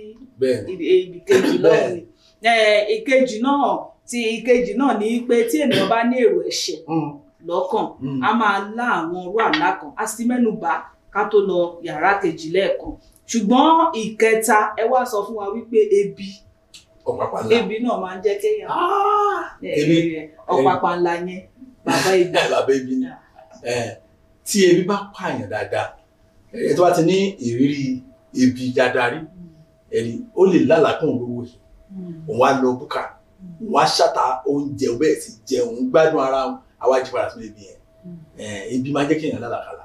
ibi kejì lọ́hùn ìkejì náà ní pé tí ènìyàn bá ní èrò ẹ̀ṣẹ̀ lọ́kàn a máa lá àwọn orú àlá kan a sì mẹ́nu bà ká tó lọ yàrá kejì lẹ́ẹ̀kan ṣùgbọ́n ìkẹta ẹ wá sọ fún wa wípé ebi ọ̀pàpà ńlá. Ebi náà máa ń jẹ́ kéèyàn. Ebi ọ̀pàpà ńlá yẹn bàbá ebi. Bàbá ebi ni. Tí ebi bá pààyàn dáadáa, tó bá ti ní ìrírí ebi dáadáa rí, ó lè lálàákùn olówó yìí. Òun á lọ búkà, òun á ṣàtà oúnjẹ bẹ́ẹ̀ sì jẹun gbádùn ara àwa jí padà sínú ebi yẹn. Ebi máa jẹ́ kéèyàn lálàkàlà.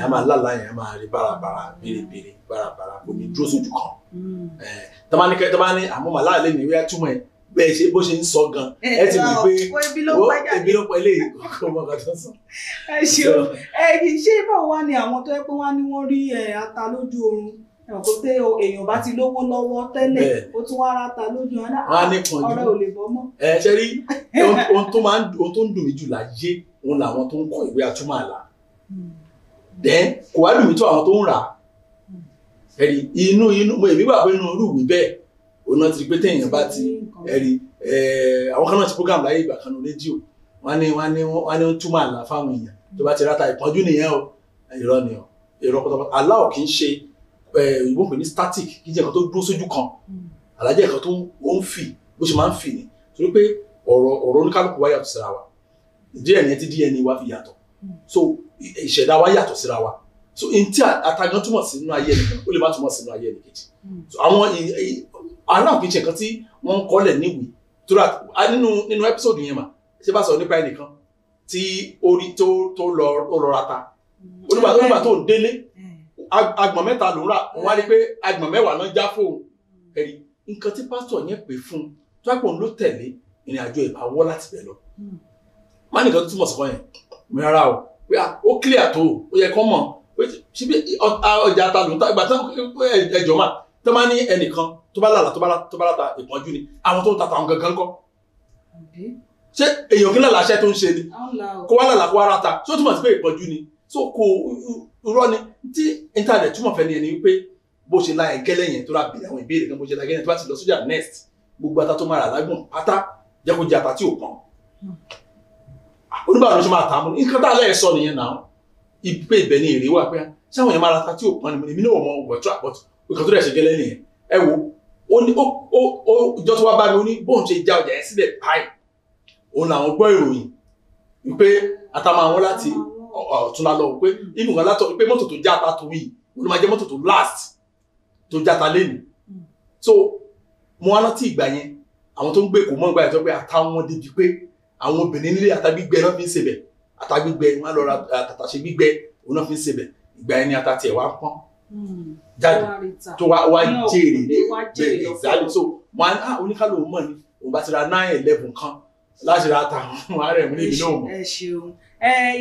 A máa lálàá yẹn, a máa rí bárabàrà, bèrèbèrè, bárabàrà, kò ní dúró sójú kan. Tọ́ba ní àmọ́ màlá lè ní ìwé àtúmọ̀ ẹ̀ bẹ́ẹ̀ ṣe bó ṣe ń sọ gan ẹ ti mọ̀ pé ebi ló pẹ́ lè kó mọ́ kan tó sọ. Ẹ ṣeun ṣé báwo wá ni àwọn tó yẹ pé wá ní wọ́n rí ata lójú oorun kó tẹ èèyàn bá ti lówó lọ́wọ́ tẹ́lẹ̀ ó tún wá rata lójú ọ̀rẹ́ ò lè bọ́ mọ́. Ṣe rí ohun tó ń dùn mí jù láyé òun làwọn tó ń kọ ìwé àtúmọ̀ àlá then kò wá dùn mí tó àwọn tó ń rà ẹ̀rí inú mo èmi gbà pé inú irú ìwé bẹ́ẹ̀ òun náà ti rí pé téèyàn bá ti ẹ̀rí àwọn kan náà ti program láyé ìgbà kan ní rédíò wọ́n ní túmọ̀ àlá fáwọn èèyàn tó bá ti ráta ìpọ́njú nìyẹn o irọ́ ni o irọ́ pátápátá àlá ò kì í ṣe ìwé pè ní static kì í jẹ́ nǹkan tó dúró sójú kan àlá jẹ́ nǹkan tó ń fì bó ṣe máa ń fì ní torí pé ọ̀rọ̀ oníkálukú wa yàtọ̀ síra wa DNA tí DNA wa fi yàtọ̀ so ìṣẹ̀dá wa yàtọ̀ síra wa so n tí àtàgán túmọ̀ sí nínú ayé ẹnìkan ó lè má túmọ̀ sí nínú ayé ẹnìkejì so àwọn aláwọ̀ kì í ṣe nǹkan tí wọ́n ń kọ́lẹ̀ níwèé tóra nínú ẹ́písòdù yẹn mà ṣé bá sọ nípa ẹnìkan tí orí tó lọ rata onígbà tó ń délé agbọ̀n mẹ́ta ló ń rà wọ́n á rí pé agbọ̀n mẹ́wàá náà já fóun ẹ̀rí nǹkan tí pásítọ̀ yẹn pè fún un tó àpò ló tẹ̀lé ìrìn àjò ìbáwọ́ láti bẹ̀ lọ má nìkan tó túmọ̀ sí kan yẹn mi rárá o pé ó clear tó ó yẹ kó mọ̀ pé síbi ọjà ata ló ń ta ìgbà tán ẹjọ́ mà tó máa ní ẹnìkan tó bá láta ìpọ́njú ni àwọn tó ń ta tàwọn gangan kọ́ ṣé èèyàn kí lálàáṣẹ́ tó ń ṣe ni kó wá lálàá kó wá ráta tó túmọ̀ sí pé ìpọ́njú ni so kò rọ́ ni tí internet túmọ̀ fẹ́ ni ẹni wípé bó ṣe láyé gẹ́lẹ́ yẹn tó rà bèrè àwọn ìbéèrè kan bó ṣe láyé gẹ́lẹ́ tó bá ti lọ sójà next gbogbo ata tó máa rà lágbọ̀n pátá jẹ́ kó jẹ́ ata tí ò pọ́n oníbàárà ló ṣe máa tà á mú nǹkan tá a lẹ́yìn sọ nìyẹn náà ìpè ibẹ̀ ni èrè wà pé sáwọn yẹn máa ra ata tí ò pọ́n ni èmi náà mọ wọ̀tún àpọ̀tù nǹkan tó dẹ̀ ṣe gẹ́lẹ́ nìyẹn ẹ wo ìjọ tó wá bá mi ó ní bóun ṣe já ọjà yẹn sílẹ̀ báyìí òun làwọn gbọ́ ìròyìn wípé ata máa wọ́n láti ọ̀túnla lọ pé ibùn kan látọ̀ pé mọ́tò tó já ata tó yìí ló máa jẹ́ mọ́tò tó last tó já ata lẹ́nu so mo wá rántí ìgbà yẹn àwọn tó ń gbé kò mọ́ ìgbà yẹn tó pé ata wọn débi pé àwọn obìnrin nílé ata gbígbẹ náà fi ń sebẹ̀ ata gbígbẹ wọn lọ ra tàtàṣé gbígbẹ òun náà fi ń sebẹ̀ ìgbà yẹn ni ata tiẹ̀ wá pọ́n jáde tó wá jèrè bẹ́ẹ̀ exactly so wọn á oníkálò mọ̀ ni òun bá ti ra 9-11 kan láti ra ata àwọn ará ẹ̀mí níbi náà mọ̀. ẹ ṣeun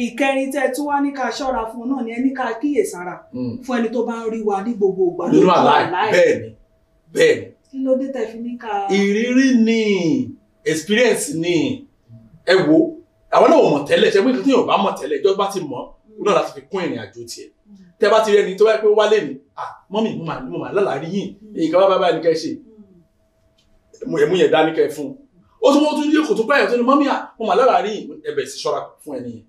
ìkẹrin tẹ tún wá ní ká ṣọ́ra fún náà ni ẹni ká kíyèsára fún ẹni tó bá ń rí wa ní gbogbo ìgbà nínú àlá bẹ́ẹ̀ ni kí ló dé tẹ fi ní ká. ìrírí ni experience ni ẹ wo àwọn náà ò mọ̀ tẹ́lẹ̀ ṣe pé nǹkan tí yóò bá mọ̀ tẹ́lẹ̀ ìjọba bá ti mọ̀ náà láti fi kún ìrìn àjò tiẹ̀ tẹ́ bá ti rí ẹni tó wáyé pé ó wálé ni mọ́mì mo mà lálàá rí yìn èyí kan bá ní kẹ́ ṣe ẹ̀mú yẹn dání kẹ́ fún ó tún yẹ kò tún pẹ́ ẹ̀tọ́ ni mọ́mì mo mà lálàá rí yìn ẹ̀bẹ̀ sí ṣọ́ra fún ẹni yẹn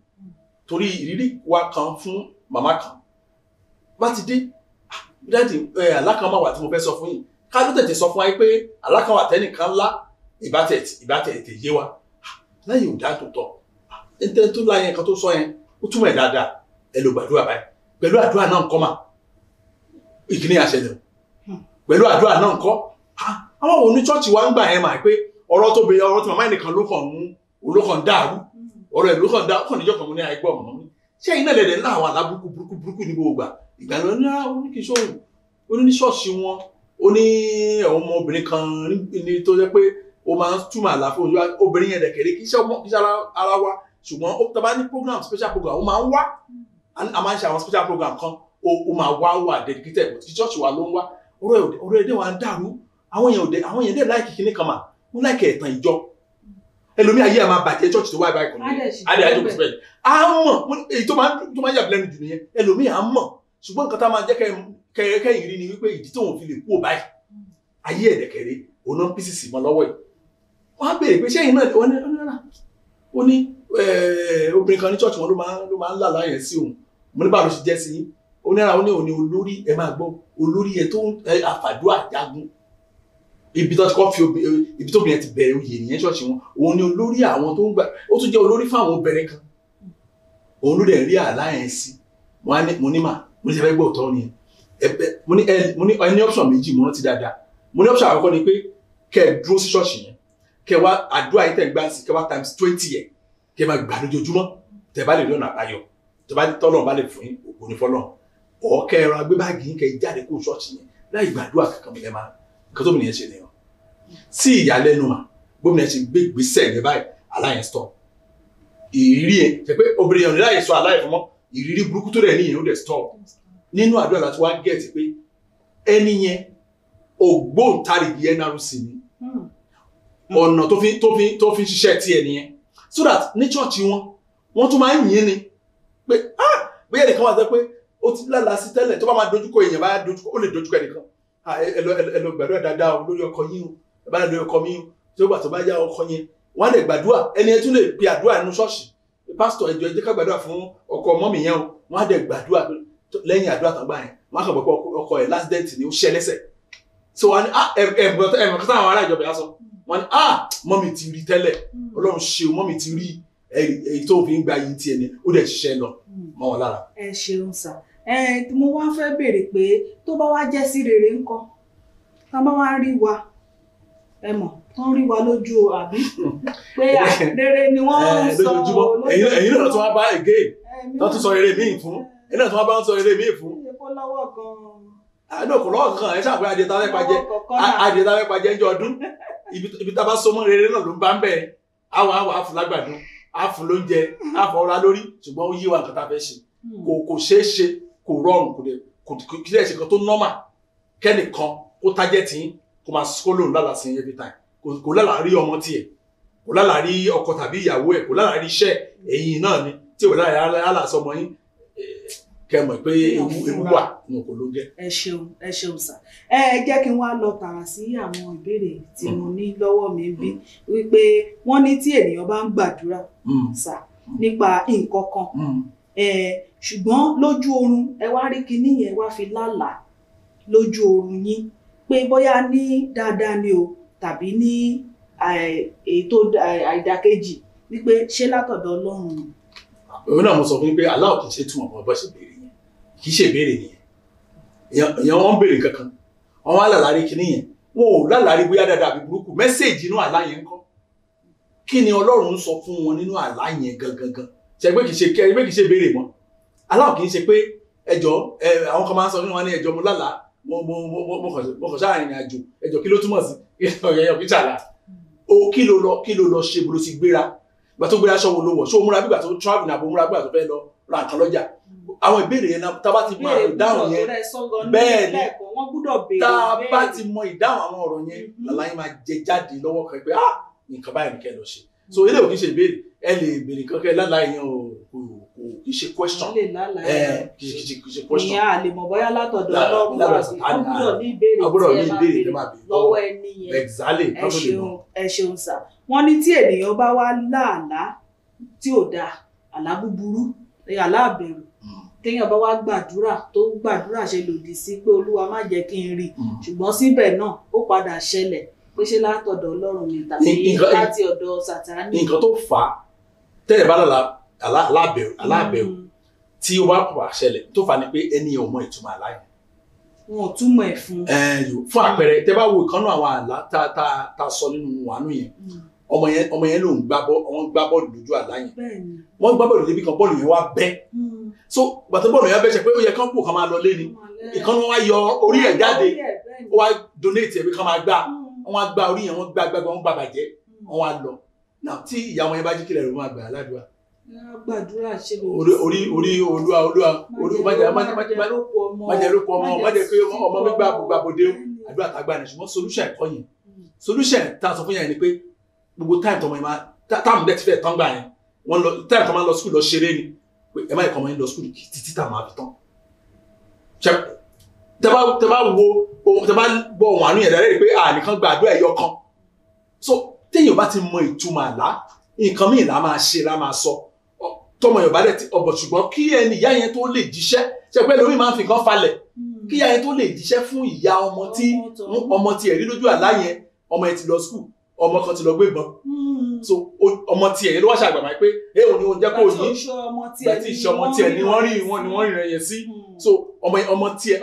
torí ìrírí wa kan fún màmá kan bá ti dé dáàdì alákan máa wà tí mo fẹ́ sọ fún yìí ká ló tètè sọ fún wa pé alákan wà tẹ́nìkan ńlá ìbátẹ̀ yé wa lẹ́yìn ò dá tó tọ́ ẹ̀ńtẹ́ tó láyé nǹkan tó sọ yẹn ó túmọ̀ ẹ̀ dáadáa ẹ lọ gbàdúrà báyìí pẹ̀lú àdúrà náà ńkọ́ mà ìkíní àṣẹlẹ̀ pẹ̀lú àdúrà náà ńkọ́ àwọn òní chọ́ọ̀chì wa ń gbà yẹn mà pé ọ̀rọ̀ tó bẹ̀rẹ̀ ọ̀rọ̀ tí màmá ẹnìkan ló kàn dàrú ọ̀rọ̀ ẹ̀ ló kàn dá ọkàn níjọ́ kan mo ní àìgbọ́ ọ̀mọ̀ mi ṣé iná lẹ̀dẹ̀ ńlá àwọn àlá burúkú ní gbogbo ìgbà lọ ní oníkìsóhùn oníṣọ́ọ̀ṣì wọn ó ní ọmọbìnrin kan ní tó jẹ́ pé ó máa ń túmọ̀ àlá fún obìnrin yẹn dẹ̀kẹ̀rẹ́ kì í ṣe ara wa ṣùgbọ́n ó tọ́ bá ní program special program ó máa ń wá a máa ń ṣe àwọn special program kan ó máa wá dedicated but church wa ló ń wá ọ̀rọ̀ èdè wa ń dàrú àwọn èèyàn dẹ̀ láìkì kíní kan mà wọ́n láìkì ẹ̀tàn ìjọ ẹlòmí ayé ẹ̀ máa bàjẹ́ church tó wá ibà ìkànnì adé àjọpọ̀ síbẹ̀ a mọ̀ èyí tó máa ń yà lẹ́nu jù nìyẹn ẹlòmí à ń mọ̀ ṣùgbọ́n nǹkan tá máa jẹ́ kẹ́yìn rí ni wípé ìdí tóun fi lè kú ò báyìí ayé ẹ̀dẹ̀kẹ̀rẹ́ òun náà pcc mọ́ lọ́wọ́ yìí wọ́n á béèrè pé sẹ́yìn náà ó ní obìnrin kan ní church wọn ló máa ń lálàá yẹn sí òun mo ní báwo ló ṣe jẹ́ sí yín ó ní ara ó ní òní olórí ẹ máa gbọ́ olórí ẹ tó ń àfàdúrà jagun ibi tó ti kọ́ fi ibi tó bìnrin ti bẹ̀rẹ̀ oyè nìyẹn ṣọ́ọ̀ṣì wọn òun ni olórí àwọn tó ń gbà ó tún jẹ́ olórí fún àwọn obìnrin kan òun ló dẹ̀ rí àlá yẹn sí mo ní ṣe fẹ́ gbọ́ òótọ́ ni mo ní ẹni option méjì mo rántí dáadáa mo ní option àkọ́kọ́ ni pé kẹ́ ẹ dúró sí ṣọ́ọ̀ṣì yẹn kẹ́ wá àdúrà yìí tẹ̀ ń gbà sí kẹ́ wá times 20 yẹn kẹ́ máa gbà lójoojúmọ́ tẹ̀ bá lè rí ọ̀nà àbáyọ tẹ̀ bá tọ́lọ̀ bá lè fún yín ògo ní fọ́lọ́ ọ̀ kẹ́ ẹ ra gbé báàgì yín kẹ́ ẹ jáde kó ṣọ́ọ̀ṣì yẹn láì gbàdúrà kankan mi lẹ́ máa nǹkan tó bìnrin yẹn ṣe nìyẹn sí ìyàlẹ́nu mà gómìnà ṣe gbé ìgbésẹ̀ yẹn báyìí aláyẹn stop ìrírí yẹn jẹ́ pé obìnrin yẹn ò ní láyè sọ aláyẹ fún mọ́ ìrírí burúkú tó rẹ̀ níyẹn ó dẹ̀ stop nínú àdúrà láti wá gẹ̀ẹ́tì pé ẹni yẹn ògbóǹtarìgì NRC ni ọ̀nà tó fi ṣiṣẹ́ tí ẹni yẹn so that ní chọ́ọ̀chì wọ́n tún máa ń yìn ni pé bóyá ẹnìkan wà sẹ́ pé ó ti lálàá sí tẹ́lẹ̀ tó bá máa dojúkọ èèyàn bá dojúkọ ó lè dojúkọ ẹnìkan ẹ lọ gbàdúrà dáadáa o lórí ọkọ yín o ẹ bá lórí ọkọ mi o tí ó gbà tó bá yá ọkọ yẹn wọ́n á lè gbàdúrà ẹni ẹ tún lè pe àdúrà nínú ṣọ́ọ̀ṣì pásítọ̀ ẹjọ́ ẹ jẹ́ ká gbàdúrà fún ọkọ mọ́mì yẹn o wọ́n á lè gbàdúrà lẹ́yìn àdúrà tán gbà yẹn wọ́n á kàn pé ọkọ ẹ̀ last dent ni ó ṣẹ́ lẹ́sẹ̀ so wọ́n á ní ẹ̀mọ̀ kí táwọn ará ìjọba yà sọ wọ́n ní mọ́mì ti rí tẹ́lẹ̀ ọlọ́run ṣe o mọ́mì ti rí èyí tó fi ń gba yìí tiẹ̀ ni ó dẹ̀ ṣiṣẹ́ lọ mọ́ wọn lára. ẹ ṣeun sà mo wá fẹ́ béèrè pé tó bá wá jẹ́ sí rere ńkọ́ tá bá wá rí wa ẹ mọ̀ tó ń rí wa lójú àbí pé rere ni wọ́n ń sọ lójoojúmọ́ ẹ̀yin náà tó wá bá again tó tún sọ rere míì fún ẹ̀yin náà tó wá bá ń sọ rere míì fún. kò lọ́wọ́ kan ẹ ṣàpẹ́ adìẹ táwọn ẹ̀pà jẹ́ ń jọ ọdún ibi tá a bá so mọ́ rere náà ló ń bá ń bẹ̀ àwọn àfúlágbàdo àfúlóúnjẹ àfọwọ́ra lórí ṣùgbọ́n ó yí wa nǹkan tá a fẹ́ ṣe kò ṣeé ṣe kò rọrùn kò kí lè ṣe kan tó normal kẹ́nìkan kó tájẹ́ tí kò máa kó lóun lálàá sí every time kò lálàá rí ọmọ tiẹ̀ kò lálàá rí ọkọ tàbí ìyàwó ẹ̀ kò lálàá rí iṣẹ́ ẹ̀yìn náà ni tí ò lálàá sọmọ yín kẹmọ̀ pé ewu wà ní kò ló jẹ́. ẹ ṣeun sà ẹ jẹ́ kí n wá lọ tààrà sí àwọn ìbéèrè tí mo ní lọ́wọ́ mi bí wípé wọ́n ní tí ènìyàn bá ń gbàdúrà sà nípa nǹkan kan ṣùgbọ́n lójú oorun ẹ wá rí kinní yẹn wá fi lálàá lójú oorun yín pé bóyá ní dáadáa ni o tàbí ní ètò àìdákejì wípé ṣé látọ̀dọ̀ Ọlọ́run ni. òun náà mo sọ fún yín pé aláwọ̀ kì í ṣe túmọ̀ bọ́ ṣe béèrè yẹn kì í ṣe béèrè nìyẹn èèyàn wọn ń béèrè kankan wọn á lálàrí kinní yẹn wọn ò lálàrí bóyá dáadáa àbí burúkú mẹ́sẹ̀ẹ̀jì inú àlá yẹn ń kọ́ kí ni Ọlọ́run ń sọ fún wọn nínú àlá yẹn gangan ṣe pé kì í ṣe béèrè mọ́ aláwọ̀ kì í ṣe pé ẹjọ́ àwọn kan máa ń sọ nínú wọn ní ẹjọ́ mo lálàá mo kàn sáà rìnrìn àjò ẹjọ́ kí ló túmọ̀ sí ọ̀yẹ̀yẹ̀ kí ṣàlà o kí ló lọ ṣe bó ló ti gbéra gbà tó gbéra aṣọ wo ló wọ̀ ṣó múra bígbà tó travel nàbó múra bígbà tó fẹ́ lọ ra nǹkan lọ́jà àwọn ìbéèrè yẹn tá bá ti mọ ìdáhùn yẹn bẹ́ẹ̀ ni tá bá ti mọ ìdáhùn àwọn ọ̀rọ̀ yẹn làlàyé máa jẹ jáde lọ́wọ́ kan pé nǹkan báyìí ni kẹ́ lọ ṣe so ilé ò kì í ṣe ìbéèrè ẹ lè béèrè kankan lálàá yẹn o kì í ṣe question kì í ṣe question ìyá àlè mọ̀ bóyá látọ̀dọ̀ Ọlọ́run àgbọ́dọ̀ ní ìbéèrè tí ẹ máa béèrè lọ́wọ́ ẹni yẹn exactly ẹ ṣeun sà wọ́n ní tí ènìyàn bá wá láàlá tí ò dáa àlá búburú àlá àbẹ̀rù téèyàn bá wá gbàdúrà ṣe lòdì sí pé Olúwa má jẹ́ kí n rí ṣùgbọ́n síbẹ̀ náà ó padà ṣẹlẹ̀ pé ṣé látọ̀dọ̀ Ọlọ́run ni tàbí láti ọ̀dọ̀ Sátánì. nǹkan tó fà á tẹ́lẹ̀ bá aláàbẹ̀rù tí ó bá pọ̀ àṣẹlẹ̀ tó fà á ni pé ẹni ò mọ ìtumọ̀ àlá yẹn. wọn ò túmọ̀ ẹ̀ fún. fún àpẹẹrẹ tẹ́ bá wo ìkànnì àwọn àlá tá a sọ nínú wàánù yẹn ọmọ yẹn ló ń gbá bọ́ọ̀lù lójú àlá yẹn wọ́n gbá bọ́ọ̀lù débi kan bọ́ọ̀lù yẹn wá bẹ́ so gbàtọ́ bọ́ọ̀lù yẹn bẹ́ ṣe pé ó yẹ kán kó kan máa lọ lé ni ìkànnì wọn wá yọ orí ẹ̀ jáde ó wá donate ẹ̀bí kan máa gbà wọ́n á gba orí yẹn wọ́n gbà bàjẹ́ wọ́n wá lọ náà tí ìyá wọn yẹn bá jí kílẹ̀ rẹ̀ wọ́n máa gbà aládùúgbà. gbàdúrà ṣe lè orí olúwa májẹ̀ ló pọ̀ ọmọ májẹ̀ pé ọmọ mi gbà bòde àdúrà tá a gbà ní ṣùgbọ́n solution ẹ̀kọ́ yẹn solution tá a sọ fún yẹn ni pé gbogbo time tọmọ yẹn máa táàmù dẹ́ ti fẹ́ tán gbà yẹn wọ́n lọ time tọmọ lọ school lọ ṣeré ni pé ẹ má yẹ kọ́ ọmọ yẹn lọ school títí táàmù àfi tán. tẹ bá gbọ́ ohun àánú yẹn dáadáa pé nìkan gba àdúrà ẹ̀yọ kan so téèyàn bá ti mọ ìtumọ̀ àlá nǹkan míì lá máa ṣe lá máa sọ tọmọ Yorùbá dẹ̀ ti ọ̀bọ̀ ṣùgbọ́n kí ẹni ìyá yẹn tó lè jíṣẹ́ ṣe pé lórí máa ń fi nǹkan falẹ̀ kí ìyá yẹn tó lè jíṣẹ́ fún ìyá ọmọ tí ẹ̀rí lójú àlá yẹn ọmọ ẹ ti lọ school ọmọ kan ti lọ gbé ìbọn so ọmọ tiẹ̀ ló wá ṣàgbàmọ́ pé òun ni òun jẹ́ kó o ní bẹ́ẹ̀ tí ìṣe ọmọ tiẹ̀ ni wọ́n rí rẹ̀ yẹn sí so ọmọ tiẹ̀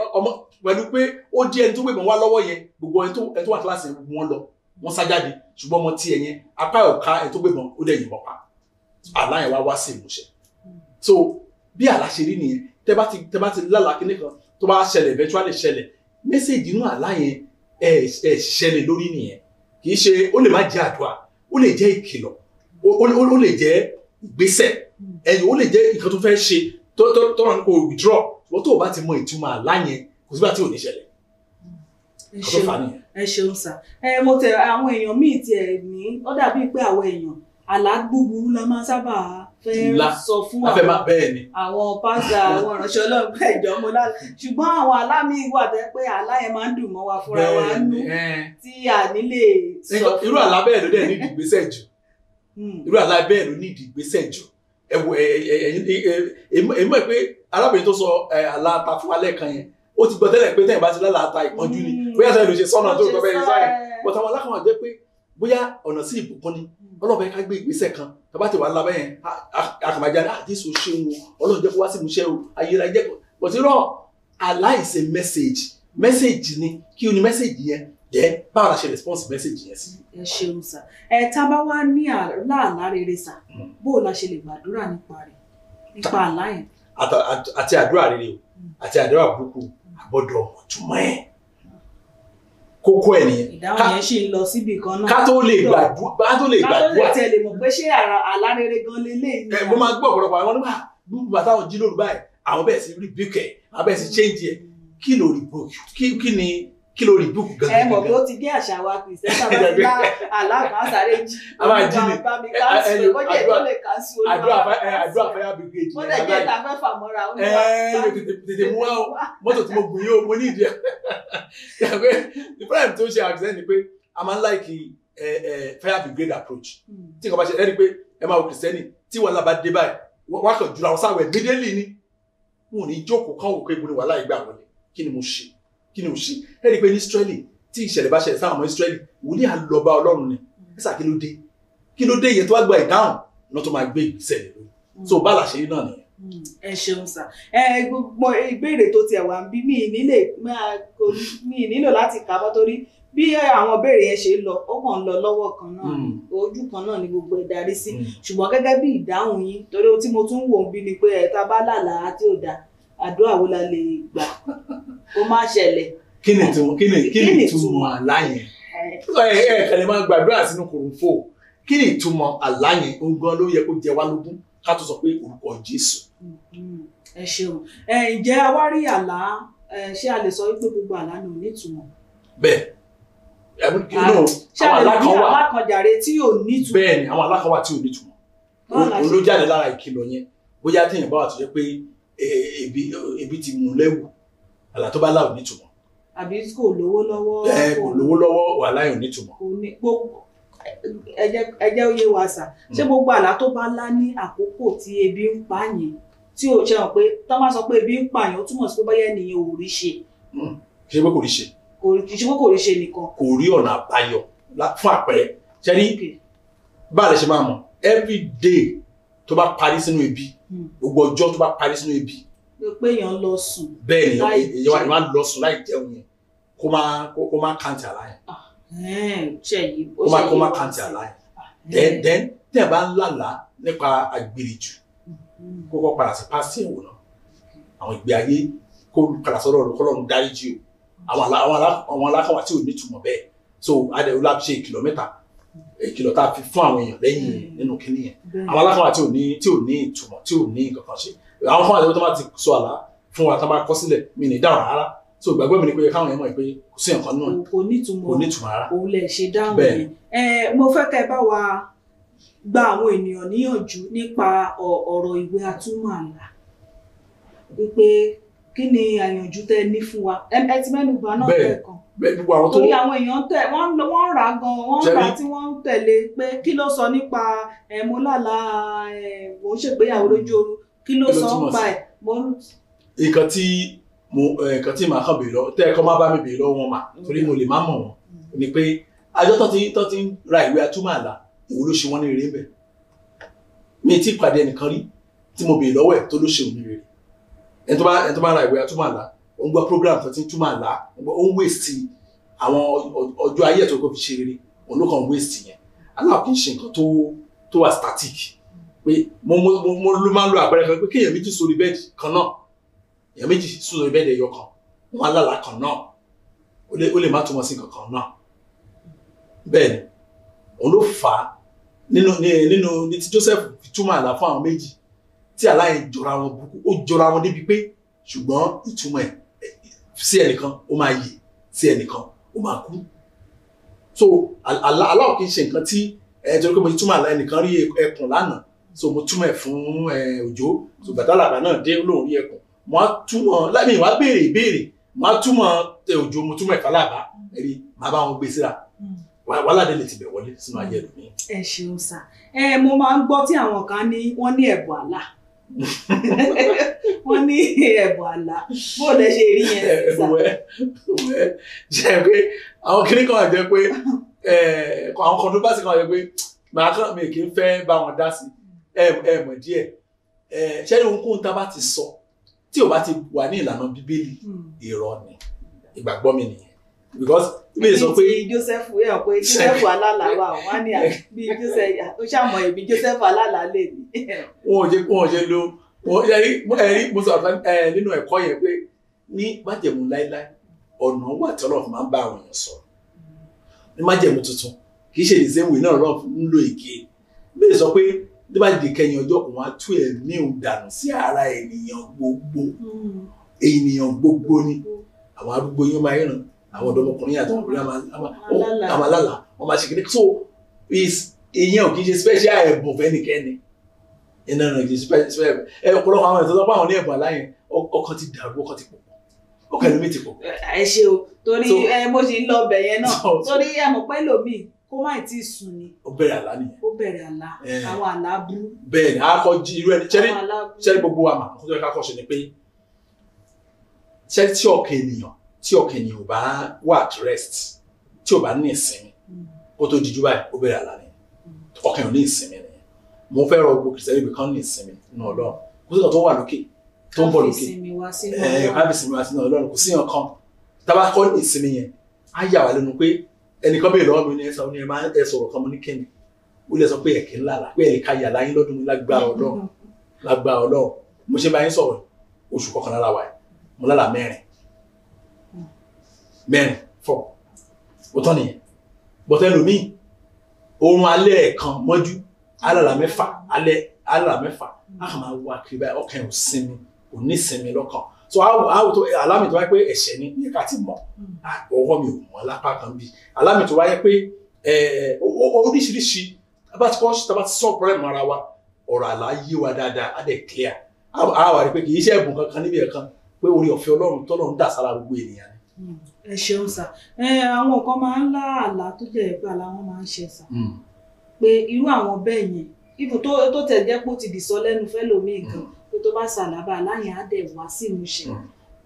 pẹ̀lú pé ó di ẹni tó gbé ìbọn wá lọ́wọ́ yẹn gbogbo ẹni tó wà kíláàsì yẹn gbogbo wọn lọ wọ́n sá jáde ṣùgbọ́n ọmọ tiẹ̀ yẹn apá ọ̀ka ẹni tó gbé ìbọn ó dẹ̀ yìnbọn pa àlá yẹn wá sí ìmúṣẹ so bí àlá ṣe rí nìyẹn tẹ́ bá ti lálàá kíní kan tó bá ṣẹlẹ̀ eventually ṣẹlẹ̀ mẹ́sẹ̀jì inú àlá yẹn ṣẹlẹ̀ lórí nìyẹn kì í ṣe ó lè má jẹ́ àdúrà ó lè jẹ́ ìkìlọ̀ ó lè jẹ́ ìgbésẹ̀ ẹ̀yìn ó lè jẹ́ nǹkan tó fẹ́ ṣe tọ́nà ní kò withdraw ṣùgbọ́n tó o bá ti mọ ìtumọ̀ àlá yẹn kò sígbà tí ò ní ṣẹlẹ̀. ẹ ṣeun sà mo tẹ àwọn èèyàn míì tiẹ̀ ní ó dàbí pé àwọn èèyàn àlá búburú la máa sábà fẹ́ sọ fún àwọn pásítọ̀ àwọn ìránṣẹ́ Ọlọ́run pé ìjọ mo lálẹ́ ṣùgbọ́n àwọn àlá míì wà tẹ́ pé àlá yẹn máa ń dùn mọ́ wa fúnra wa nú tí a nílè sọ fún irú àlá bẹ́ẹ̀ ló dẹ̀ ní ìdìgbésẹ̀ jù irú àlá bẹ́ẹ̀ ló ní ìdìgbésẹ̀ jù èmi mọ̀ pé arábìnrin tó sọ àlá ta fún alẹ́ kan yẹn ó ti gbọ́ tẹ́lẹ̀ pé tẹ́yìn bá ti lálàá ta ìpọ́njú ni bóyá sẹ́yìn ló ṣe sọ́nà tó tọ́ bẹ́ẹ̀ sáyẹn bọ́tà àwọn alákàwọn jẹ́ pé bóyá ọ̀nà sí ìbùkún ni ọlọ́bẹ̀ ká gbé ìgbésẹ̀ kan tàbá ti wà lábẹ́ yẹn àkàmàjà ní àdísò ṣe ń wo ọlọ́run jẹ́ kó wá sí ìmúṣẹ o ayélujára jẹ́ kó but irọ́ àlá is a message ni kí o ní message yẹn jẹ́ báwo la ṣe response message yẹn sí. ẹ ṣeun sà tá a bá wá ní àlá rere sà bó o la ṣe lè gbàdúrà nípa àlá yẹn. àti àdúrà rere o àti àdúrà burúkú àgbọ́dọ̀ ọ̀túnmọ́ ẹ̀ kókó ẹ̀ nìyẹn. ìdáhùn yẹn ṣì ń lọ síbi kan náà. ká tó lè gbàdúrà ká tó lè tẹ̀lé mọ̀ pé ṣé àlá rere gan lélẹ́yìn. mo máa gbọ́ ọ̀pọ̀lọpọ̀ àwọn nígbà gbogbo àtàwọn jí lóru báyìí àwọn bẹ́ẹ̀ sí rebuke ẹ̀ àwọn bẹ́ẹ̀ sí change ẹ̀ kí ló rebuke kí ló rebuke gangan. ẹ mọ̀ pé ó ti gé àṣà wa kìrìsìtẹ́nì sábà ti bá àlàkà sáré jí. a máa jí ni àdúrà fire brigade. wọ́n lè jẹ́ ìta fẹ́ fàmọ́ra. tètè mú wá o mọ́tò tí mo gùn yìí o mo ní ìdí ẹ̀. the problem tó ṣe àgbẹ̀ ni pé a máa ń like fire brigade approach tí nǹkan bá ṣe ẹ rí i pé ẹ máa wo kìrìsìtẹ́nì tí wàhálà bá dé báyìí wọ́n á kàn jùlọ àwọn sáwẹ̀ immediately ni wọn ò ní jókòó kán wò pé ibo ni wàhálà ìgbà wọlé kí ni mo ṣe ẹ rí i pé ní Israeli tí ìṣẹ̀lẹ̀ bá ṣẹlẹ̀ sáwọn ọmọ Israeli wòlíì àlọ́ba Ọlọ́run ni ẹ̀sà kí ló dé yẹn tó wá gba ìdáhùn náà tó máa gbé ìgbésẹ̀ lórí so bá làṣẹ yìí náà nìyẹn. ẹ ṣeun sà gbogbo ìbéèrè tó tiẹ̀ wà ń bí mi nílò láti kà á bọ́ torí bí àwọn ìbéèrè yẹn ṣe lọ ó kàn ń lọ lọ́wọ́ kan náà ojú kan náà ni gbogbo ẹ̀ darí sí ṣùgbọ́n gẹ́gẹ́ bí ìdáhùn yín torí tí mo tún wò ń bí ni pé ẹ̀ta bá lálàá tí ò dáa àdúrà wo la lè gbà kó má ṣẹlẹ̀. kí ni ìtumọ̀ àlá yẹn kẹlẹ máa gbàdúrà sínú kòròfò kí ni ìtumọ̀ àlá yẹn ogun ló yẹ kó jẹ wá lógún ká tó sọ pé orúkọ Jésù. ẹ ṣeun ǹjẹ́ a wá rí àlá ṣé a lè sọ wípé gbogbo àlá ni ò ní ìtumọ̀. bẹ́ẹ̀ ṣé a lè ní alákànjàre tí ò ní ìtumọ̀. bẹ́ẹ̀ ni àwọn alákan wà tí ò ní ìtumọ̀ ló jáde lára ìkìlọ̀ yẹn bóyá téèyàn bá wà tó jẹ́ pé ebi ti mú lẹ́wù àlá tó bá láò ní ìtumọ̀. àbí kò lówó lọ́wọ́. kò lówó lọ́wọ́ wà láyò ní ìtumọ̀. ẹ jẹ́ òye wa sà ṣé gbogbo àlá tó bá lá ní àkókò tí ebi ń pààyàn tí ò ṣe hàn pé tó máa sọ pé ebi ń pààyàn ó túmọ̀ sí pé bóyá ènìyàn ò rí ṣe. kì í ṣe pé kò rí ṣe. kì í ṣe pé kò rí ṣe nìkan. kò rí ọ̀nà àbáyọ fún àpẹẹrẹ ṣẹ́rí bá a lè ṣe máa mọ̀ every day tó bá parí sínú ebi gbogbo ọjọ́ tó bá parí sínú ebi. pé èèyàn lọ sùn. bẹ́ẹ̀ ni èèyàn máa lọ sùn láì jẹun yẹn kó má kàǹtì àlá yẹn. kó má kàǹtì àlá yẹn. then tí ẹ bá ń lálàá nípa àgbèrè jù kó kọ́ padà sí pásítì ẹ̀wò náà àwọn ìgbé ayé kó padà sọ́dọ̀ ọ̀rọ̀ kọ́lọ́run dáríjì o àwọn alákàwà tí ò ní ìtumọ̀ bẹ́ẹ̀ so adẹ̀wò láti ṣe ìkìlọ̀ mẹ́ta ìkìlọ̀ tá a fi fún àwọn èèyàn lẹ́yìn nínú kínní yẹn àwọn alákàwà tí ò ní ìtumọ̀ tí ò ní nǹkan kan ṣe àwọn fún àdéhùn tó máa ti sọ àlá fún wa tá a bá kọ sílẹ̀ mi ní dáhùn rárá so ìgbàgbọ́ mi ni pé káwọn yẹn mọ̀ pé kò sí nǹkan náà kò nítumọ̀ rárá òun lè ṣe dáhùn yẹn mo fẹ́ kẹ́ bá wa gba àwọn ènìyàn níyànjú nípa ọ̀rọ̀ ìwé atúmọ̀ àlá wípé kí ni àyànjú tẹ́ ní fún wa ẹ ti mẹ́nu bà náà lẹ́ẹ̀kan gbogbo àwọn tó torí àwọn èèyàn wọ́n rà gan wọ́n rà tí wọ́n ń tẹ̀lé pé kí ló sọ nípa mo lálà mò ń ṣègbéyàwó lójú oorun kí ló sọ nípa ẹ̀ mo. nǹkan tí màá kàn béèrè lọ tẹ́ ẹ kọ́ má bá mi béèrè lọ wọn mà torí mo lè má mọ̀ wọn ni pé àjọ tó ti ń ra ìwé atúmọ̀ àlá ìwọ ló ṣe wọ́n ní rere bẹ́ẹ̀ mi ti pàdé ẹnìkan rí tí mo béèrè lọ́wọ́ ẹ̀ tó ló ṣe òun ní rere ẹni tó bá ra ìwé atúmọ̀ àlá ó ń gbọ́ program tó ti ń túmọ̀ àlá ó ń waste àwọn ọjọ́ ayé ẹ̀ tó kọ́ fi ṣe rere òun ló kàn ń waste yẹn aláwọ̀ kì í ṣe nǹkan tó wà static pé mo ló máa ń lo àpẹẹrẹ kan pé kéèyàn méjì sórí bẹ́ẹ̀dì kan náà èèyàn méjì sórí bẹ́ẹ̀dì ẹyọ kan wọn alálàá kan náà ó lè má túmọ̀ sí kankan náà bẹ́ẹ̀ ni òun ló fà á nínú ní ti Joseph fi túmọ̀ àlá fún àwọn méjì tí àlá yẹn jọra wọn burúkú ó jọra wọn débi pé ṣùgbọ́n ìtumọ̀ ẹ̀ sí ẹnìkan ó máa yè sí ẹnìkan ó máa kú so àlá ò kì í ṣe nǹkan tí torí pé mo túmọ̀ àlá ẹnìkan rí ẹkùn lánàá so mo túmọ̀ ẹ̀ fún Òjó so gbàtàlàgbà náà dé lóun rí ẹkùn mo á túmọ̀ láì wá béèrè ìbéèrè mo á túmọ̀ Òjó mo túmọ̀ ẹ̀ fàlàbà ẹ̀rí màá bá wọn gbé síra wàhálà délé ti bẹ̀ wọlé sínú ayé ẹ̀rù mi. ẹ ṣeun sá mo máa ń gbọ́ tí àwọn kan ní wọ́n ní ẹ̀bùn àlá wọ́n ní ẹ̀bùn àlá bó lẹ ṣe rí yẹn sá. jẹ́ pé àwọn kìnnì kan jẹ́ pé àwọn controversy kan jẹ́ pé màá kàn mí kì í fẹ́ bá wọn dá sí mọ̀ díẹ̀ ṣẹ́ni ohunkóhun tá a bá ti sọ tí ò bá ti wà ní ìlànà Bíbélì irọ́ ni ìgbàgbọ́ mi nìyẹn because bí sọ pé Joseph yẹ pé Joseph alálà wà wọ́n ní bí Joseph ó ṣàmọ̀ ẹ̀bí Joseph alálà lè ní. wọn ò ṣe lo ẹ̀rí mo sọ nínú ẹ̀kọ́ yẹn pé ní májẹ̀mú láíláí ọ̀nà wà tí Ọlọ́run máa ń bá àwọn èèyàn sọ̀rọ̀ ní májẹ̀mú tuntun kì í ṣe the same way náà Ọlọ́run ń lo èké bí sọ pé ní bá dìde kẹyìn ọjọ́ òun á tú ẹ̀mí òun dànù sí ara ènìyàn gbogbo ni àwọn arúgbó yín máa ń ràn àwọn ọ̀dọ́mọkùnrin àti ọkùnrin àmàlálà wọ́n máa ṣe kìíní so ìyẹn ò kì í ṣe special ẹ̀bùn fẹ́nikẹ́ni iná rẹ̀ kì í ṣe special ọ̀pọ̀lọpọ̀ àwọn ìtọ́jú pàwọn ní ẹ̀bùn aláyẹn ọkàn ti dàrú ọkàn ti pọ̀ ọkàn ẹlòmíì ti pọ̀. ẹ ṣe o torí mo ṣì ń lọ ọbẹ̀ yẹn náà torí àmọ̀ pẹ́ lòmíì kó má tí ì sùn ni. ó bẹ̀rẹ̀ àlá nìyẹn. ó bẹ̀rẹ̀ àlá àwọn àlá burú. bẹ́ẹ̀ ni akọjí irú ẹni ṣẹ́rí gbogbo wa mà kó tó yẹ ká kọ́ ṣe ni pé ṣẹ́rí tí ọkàn ènìyàn ò bá wà at rest tí ò bá ní ìsinmi kó tó dijú báyìí ó bẹ̀rẹ̀ àlá ni ọkàn ò ní ìsinmi nìyẹn mo fẹ́ rọ gbogbo kìrìsìtẹ́nì ibi kan ní ìsinmi nínú Ọlọ́run kò sí ọ̀kan tó wà lókè tó ń bọ̀ lókè káfí ìsinmi wá sínú Ọlọ́run kò sí ọ̀kan tábà kọ́ ní ìsinmi yẹn á yà wá lẹ́nu pé ẹnìkan bèèrè lọ́wọ́ mi ní ẹ̀sán ní ẹ sọ̀rọ̀ kan mo ní kíni ó lè sọ pé ẹ̀kí ńlá la pé ẹ̀ka yà láyín lọ́dún ní lágbára Ọlọ́run mo ṣe bá yín sọ̀rọ̀ oṣù kọkànlá la wà yìí mo lálàá mẹ́rin 4 ó tán nìyẹn bọ́tẹ́ lómi oorun alẹ́ ẹ̀kan mọ́jú alálàá mẹ́fà á kàn máa wá kiri báyìí ọkàn ò sinmi ò ní sinmi lọ́kàn so àwọn tó alámì tó wáyé pé ẹ̀ṣẹ̀ ni ní ká ti mọ̀ ọwọ́ mi ò mọ̀ lápá kan bí alámì tó wáyé pé oríṣiríṣi bá ti sọ problem ara wa ọ̀rọ̀ àlá yé wa dáadáa á dẹ̀ clear á wà rí pé kì í ṣe ẹ̀bùn kankan níbi ẹ̀kan pé orí ọ̀fẹ́ Ọlọ́run tọ́lọ́run dà sára gbogbo ènìyàn ni. ẹ ṣeun sà àwọn kan máa ń lá àlá tó jẹ́ pé àlá wọn máa ń ṣe sà pé irú àwọn bẹ́ẹ̀ yẹn ipò tó tẹ̀ jẹ́ pé ó ti dìsọ lẹ́nu fẹ́ lómi nǹkan pé tó bá ṣàlàbà láyìn á dẹ̀ wá sí ìmúṣẹ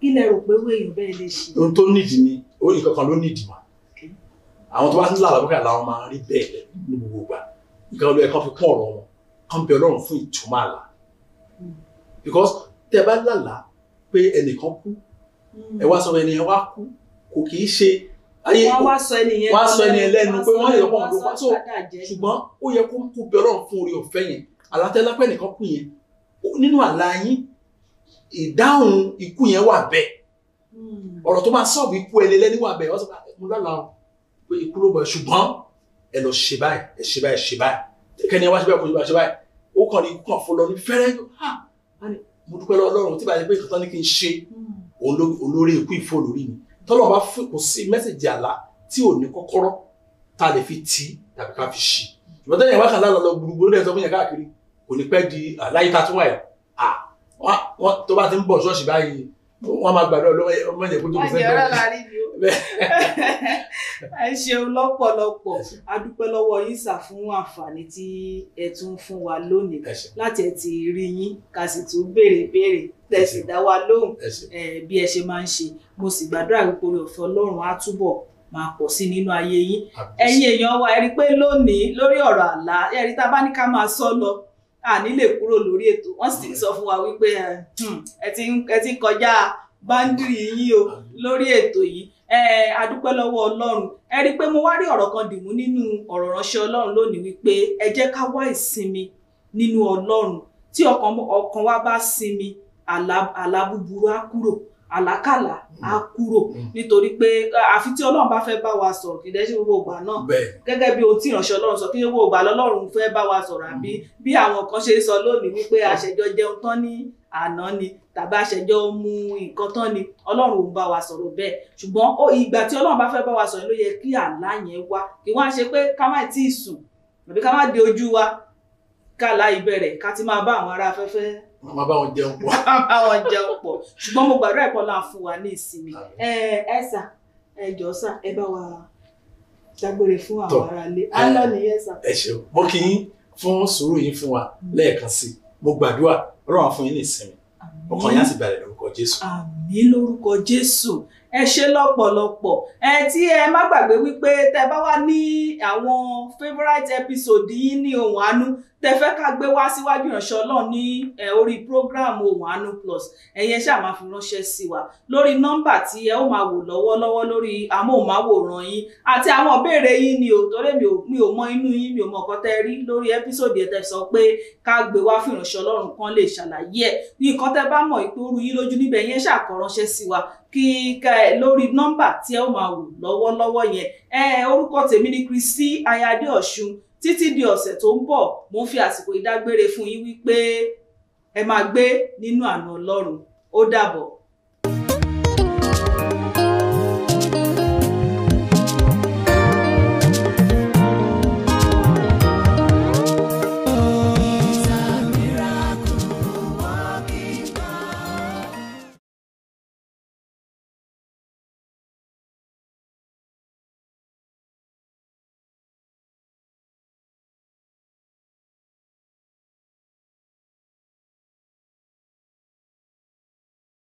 kí lẹ rò pé wéèyàn bẹ́ẹ̀ lè ṣe. ohun tó nídìí ni nǹkan kan ló nídìí mà àwọn tó bá ń lálàá bókà làwọn máa rí bẹ́ẹ̀ ní gbogbo ìgbà nǹkan ló yẹ kán fi kún ọ̀rọ̀ wọn kán bẹ Ọlọ́run fún ìtumọ̀ àlá because tẹ bá lálàá pé ẹnìkan kú ẹ wá sọ ẹni yẹn wá kú kò kì í ṣe ayé wọ́n wá sọ ẹni yẹn lẹ́nu pé wọ́n lè pọ̀ ló pa so ṣùgbọ́n ó yẹ kó bẹ Ọlọ́run fún orí ọ̀fẹ́ yẹn àlátẹ́lápẹ́ nìkan kú yẹn nínú àlá yín ìdáhùn ikú yẹn wà bẹ́ẹ̀ ọ̀rọ̀ tó máa sọ̀bù ikú ẹni lẹ́ni wà bẹ́ẹ̀ wọ́n sọ pé mo lálàá pé ikú ló bọ̀ ṣùgbọ́n ẹ lọ ṣe báyìí kẹ́ni ẹ wá ṣe báyìí kò ṣe báyìí ṣe báyìí ó kàn ní ikú kan fún lọ ní fẹ́rẹ́ mo dúpẹ́ lọ́wọ́ Ọlọ́run tí bá yẹ pé ìkàtọ́ ní kí n ṣe olórí ikú ìfò lórí mi tọ́lọ́ bá fún kò sí mẹ́sẹ̀jì àlá tí ò ní kọ́kọ́rọ́ tá a lè fi tì tàbí ká fi ṣí ṣùgbọ́n tẹ́yìn wákàtí lálọ́ gbogbo lẹ́yìn tó fún yẹn káàkiri kò ní pẹ́ di àláyé tá a tún wà yẹn wọ́n tó bá ti ń bọ̀ ṣọ́ọ̀ṣì báyìí wọ́n máa gbàdúrà lọ́wọ́ ọmọ yẹn kó tó kó sẹ́gbẹ̀ẹ́. ẹ ṣeun lọ́pọ̀lọpọ̀ a dúpẹ́ lọ́wọ́ yín sà fún àǹfààní tí ẹ tún fún wa lónìí láti ẹ ti rí yín ká sì tún béèrè tẹ̀sí dá wa lóhùn bí ẹ ṣe máa ń ṣe mo sì gbàdúrà wípé oore ọ̀fẹ́ Ọlọ́run á túbọ̀ máa pọ̀ sí nínú ayé yín. Ẹ̀yin èèyàn wa ẹ rí pé lónìí lórí ọ̀rọ̀ àlá ẹ rí tá a bá ní ká máa sọ lọ àní lè kúrò lórí ètò. Wọ́n sì sọ fún wa wípé ẹ ti kọjá báńdìrì yín o lórí ètò yìí. A dúpẹ́ lọ́wọ́ Ọlọ́run. Ẹ rí pé mo wá rí ọ̀rọ̀ kan dìmú nínú ọ̀rọ̀ ránṣẹ́ Ọlọ́run lónìí wípé ẹ jẹ́ ká wá ìsinmi nínú Ọlọ́run. Tí ọkàn wa bá sinmi, àlá búburú á kúrò, àlákàlà á kúrò, nítorí pé àfi tí Ọlọ́run bá fẹ́ bá wa sọ̀rọ̀ kì í dẹ́sí gbogbo ìgbà náà gẹ́gẹ́ bí ohun tí ìránṣẹ́ Ọlọ́run sọ kí gbogbo ìgbà lọ́lọ́run fẹ́ bá wa sọ̀rọ̀ àbí bí àwọn kan ṣe sọ lónìí wípé àṣẹjọ jẹun tán ní àná ni tàbí àṣẹjọ mu nǹkan tán ni Ọlọ́run ò bá wa sọ̀rọ̀ bẹ́ẹ̀. Ṣùgbọ́n ìgbà tí Ọlọ́run bá fẹ́ bá wa sọ̀rọ̀ ló yẹ kí àlá yẹn wá, kí wọ́n á ṣe pé ká má tí ì sùn àbí ká má de ojú wa ká lá ìbẹ̀rẹ̀ ká ti máa bá àwọn ará afẹ́fẹ́ máa bá wọn jẹun pọ̀. bá wọn jẹun pọ̀. Ṣùgbọ́n mo gbàdúrà ẹ̀kọ́ là ń fún wa ní ìsinmi. Sà ẹ jọ̀ọ́ sà ẹ bá wa dágbére fún àwọn aráalé. Á lọ nìyẹn sà. Ẹ ṣeun mo kí yín fún sùúrù yín fún wa lẹ́ẹ̀kan sí mo gbàdúrà Ọlọ́run á fún yín ní ìsinmi ọkàn yín á sì balẹ̀ lórúkọ Jésù. Àmín lórúkọ Jésù. Ẹ ṣé lọ́pọ̀lọpọ̀. Tí ẹ má gbàgbé wípé tẹ bá wá ní àwọn favourite episode yín ní Ohùn Àánú tẹ fẹ́ ká gbé wá síwájú ìránṣẹ́ Ọlọ́run ní orí program Ohùn Àánú Plus, ẹ̀yin ṣáà máa fi ránṣẹ́ sí wa lórí nọ́mbà tí ẹ ó máa wò lọ́wọ́lọ́wọ́ lórí amóhùnmáwòrán yín àti àwọn ìbéèrè yín ni o, torí mi ò mọ inú yín, mi ò mọ nǹkan tẹ́ rí lórí episode ẹ̀ tẹ́ sọ pé ká gbé wá fún ìránṣẹ́ Ọlọ́run kan lè ṣàlàyé ẹ̀ ní nǹkan tẹ́ bá mọ̀ pé ó rú yín lójú níbẹ̀ yẹn ṣáà kọ ránṣẹ́ sí wa lórí nọ́mbà tí ẹ ó máa wò lọ́wọ́lọ́wọ́ yẹn. Orúkọ tèmi ni Kristi Ayáde Ọ̀ṣun. Títí di ọ̀sẹ̀ tó ń bọ̀ mo ń fi àsìkò ìdágbére fún yín wípé ẹ máa gbé nínú àánú Ọlọ́run. Ó dàbọ̀.